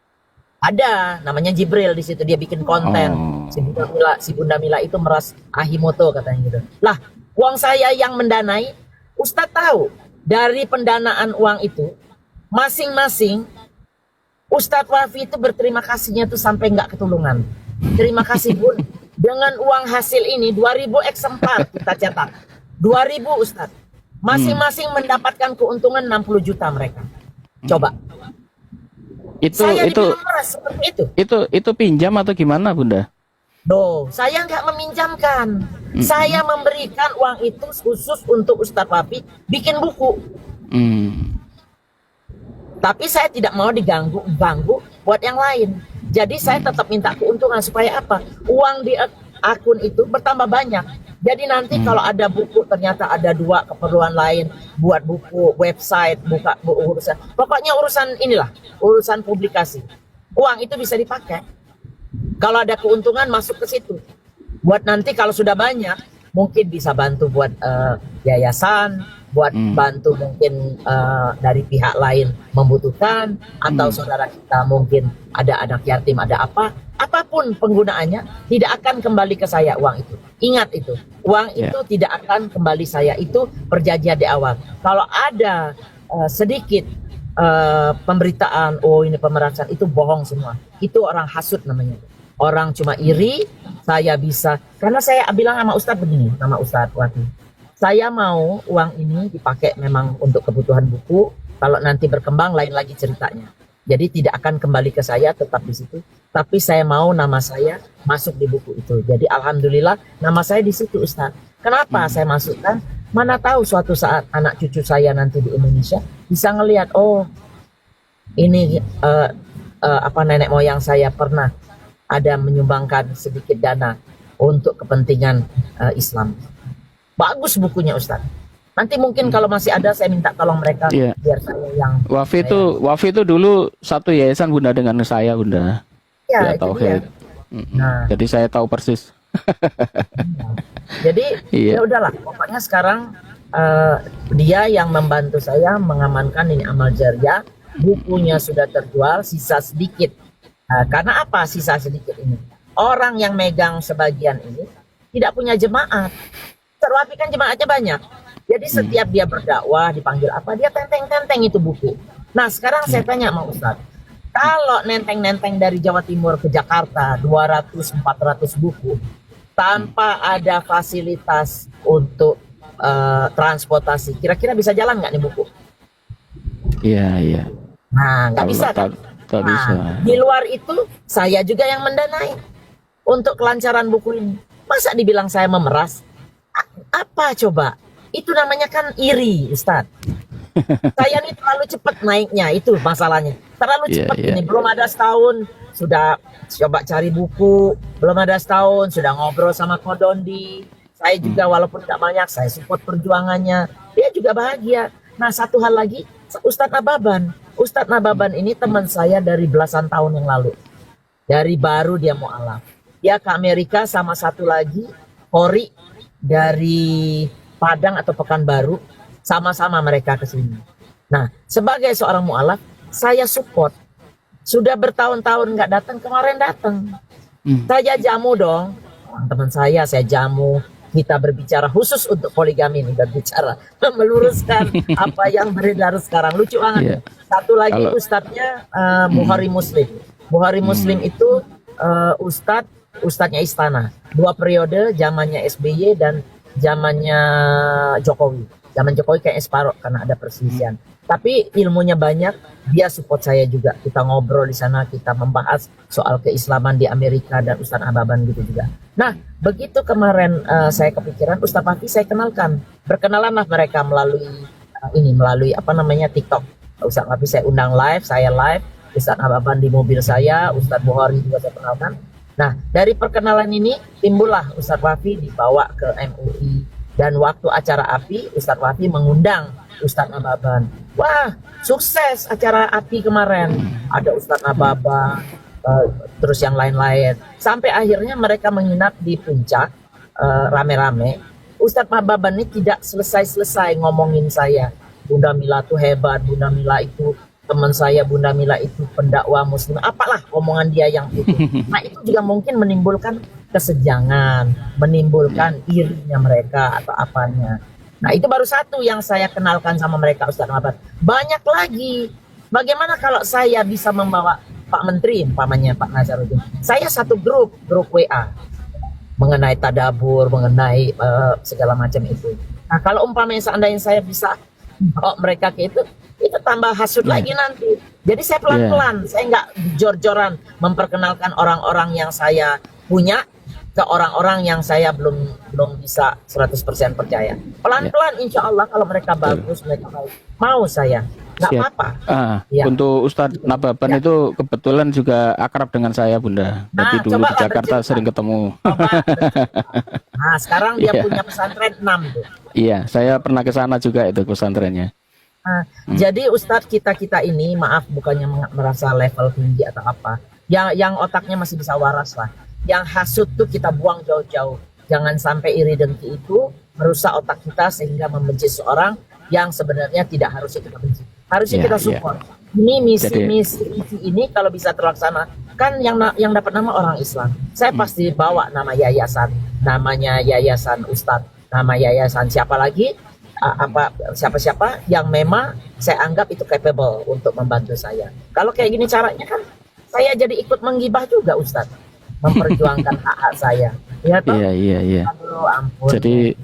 Ada, namanya Jibril di situ, dia bikin konten. Si Bunda Mila itu meras Ahimoto katanya gitu. Lah, uang saya yang mendanai, Ustadz tahu dari pendanaan uang itu masing-masing Ustadz Wafi itu berterima kasihnya tuh sampai nggak ketulungan. Terima kasih Bun, dengan uang hasil ini 2000 eksemplar kita cetak. 2000 Ustadz. Masing-masing mendapatkan keuntungan 60 juta mereka. Coba. Saya dibilang meras seperti itu. Itu pinjam atau gimana Bunda? Loh, saya nggak meminjamkan. Saya memberikan uang itu khusus untuk Ustadz Wafi bikin buku. Tapi saya tidak mau diganggu buat yang lain. Jadi saya tetap minta keuntungan supaya apa? Uang di akun itu bertambah banyak. Jadi nanti kalau ada buku ternyata ada 2 keperluan lain, buat buku, website, buka urusan. Pokoknya urusan inilah, urusan publikasi. Uang itu bisa dipakai. Kalau ada keuntungan masuk ke situ. Buat nanti kalau sudah banyak, mungkin bisa bantu buat yayasan, buat bantu mungkin dari pihak lain membutuhkan, atau saudara kita mungkin ada anak yatim, ada apapun penggunaannya, tidak akan kembali ke saya uang itu. Ingat itu, uang itu tidak akan kembali saya, itu perjanjian di awal. Kalau ada sedikit pemberitaan, oh ini pemerasan, itu bohong semua. Itu orang hasut namanya. Orang cuma iri, saya bisa, karena saya bilang sama Ustadz begini, sama Ustadz Wafi. Saya mau uang ini dipakai memang untuk kebutuhan buku. Kalau nanti berkembang lain lagi ceritanya. Jadi tidak akan kembali ke saya, tetap di situ. Tapi saya mau nama saya masuk di buku itu. Jadi alhamdulillah nama saya di situ Ustaz. Kenapa saya masukkan? Mana tahu suatu saat anak cucu saya nanti di Indonesia bisa ngelihat, oh ini nenek moyang saya pernah ada menyumbangkan sedikit dana untuk kepentingan Islam. Bagus bukunya Ustaz. Nanti mungkin kalau masih ada saya minta tolong mereka biar saya yang Wafi itu dulu satu yayasan Bunda dengan saya Bunda. Ya, Tauhid. Nah, jadi saya tahu persis. Jadi ya udahlah, pokoknya sekarang dia yang membantu saya mengamankan ini amal jariah. Bukunya sudah terjual, sisa sedikit. Karena apa sisa sedikit ini? Orang yang megang sebagian ini tidak punya jemaat. Terwafi kan jemaatnya banyak. Jadi setiap dia berdakwah dipanggil apa, dia tenteng-tenteng itu buku. Nah sekarang saya tanya sama Ustadz, kalau nenteng-nenteng dari Jawa Timur ke Jakarta 200-400 buku tanpa ada fasilitas untuk transportasi, kira-kira bisa jalan nggak nih buku? Iya. Nah nggak bisa kan? Tak bisa. Di luar itu saya juga yang mendanai untuk kelancaran buku ini. Masa dibilang saya memeras? Apa coba? Itu namanya kan iri, Ustadz. Saya ini terlalu cepat naiknya, itu masalahnya. Terlalu cepat ini, belum ada setahun sudah coba cari buku, belum ada setahun sudah ngobrol sama Kodondi. Saya juga walaupun tidak banyak, saya support perjuangannya. Dia juga bahagia. Nah satu hal lagi, Ustadz Nababan. Ustadz Nababan ini teman saya dari belasan tahun yang lalu. Dari baru dia mu'alaf. Dia ke Amerika sama satu lagi, Kori dari Padang atau Pekanbaru, sama-sama mereka ke sini. Nah, sebagai seorang mu'alaf, saya support. Sudah bertahun-tahun nggak datang, kemarin datang. Saya jamu dong, teman saya jamu. Kita berbicara khusus untuk poligami nih, berbicara meluruskan apa yang beredar sekarang. Lucu banget. Iya. Satu lagi Kalau- ustadznya Bukhari Muslim. Bukhari Muslim itu ustadznya Istana. 2 periode, zamannya SBY dan zamannya Jokowi. Zaman Jokowi kayak separuh karena ada perselisihan. Tapi ilmunya banyak, dia support saya juga. Kita ngobrol di sana, kita membahas soal keislaman di Amerika dan Ustaz Ababan gitu juga. Nah, begitu kemarin saya kepikiran, Ustaz Fafi saya kenalkan. Berkenalanlah mereka melalui apa namanya TikTok. Ustaz Fafi saya undang live, saya live. Ustaz Ababan di mobil saya, Ustaz Bukhari juga saya kenalkan. Nah, dari perkenalan ini timbullah Ustaz Fafi dibawa ke MUI. Dan waktu acara API, Ustaz Fafi mengundang Ustaz Ababan. Wah, sukses acara API kemarin. Ada Ustaz Ababan, terus yang lain-lain. Sampai akhirnya mereka menginap di puncak, rame-rame. Ustaz Ababan ini tidak selesai-selesai ngomongin saya. Bunda Mila tuh hebat, Bunda Mila itu teman saya, Bunda Mila itu pendakwah muslim. Apalah omongan dia yang itu. Nah, itu juga mungkin menimbulkan kesenjangan, menimbulkan irinya mereka atau apanya. Nah, itu baru satu yang saya kenalkan sama mereka, Ustaz Ababan. Banyak lagi. Bagaimana kalau saya bisa membawa Pak Menteri, umpamanya Pak Nazarudin. Saya satu grup WA mengenai tadabur, mengenai segala macam itu. Nah, kalau umpamanya seandainya saya bisa bawa mereka ke itu tambah hasut lagi nanti. Jadi saya pelan-pelan, saya nggak jor-joran memperkenalkan orang-orang yang saya punya ke orang-orang yang saya belum bisa 100% percaya. Pelan-pelan insya Allah kalau mereka bagus, mereka mau saya. Nggak Siap. apa-apa. Ya. Untuk Ustadz Nababan itu kebetulan juga akrab dengan saya, Bunda. Jadi dulu di Jakarta sering ketemu. Nah, sekarang dia Iya. punya pesantren 6 tuh. Iya, saya pernah ke sana juga itu pesantrennya. Nah, jadi Ustadz kita ini, maaf bukannya merasa level tinggi atau apa, yang otaknya masih bisa waras lah. Yang hasut tuh kita buang jauh-jauh. Jangan sampai iri dengki itu merusak otak kita sehingga membenci seorang yang sebenarnya tidak harusnya kita benci. Harusnya kita support. Ini misi ini kalau bisa terlaksana, kan yang dapat nama orang Islam. Saya pasti bawa nama yayasan, namanya yayasan Ustadz, nama yayasan siapa lagi, siapa-siapa yang memang saya anggap itu capable untuk membantu saya. Kalau kayak gini caranya kan saya jadi ikut menggibah juga Ustadz, memperjuangkan hak-hak saya. Ya toh? Iya. Aduh, ampun. Jadi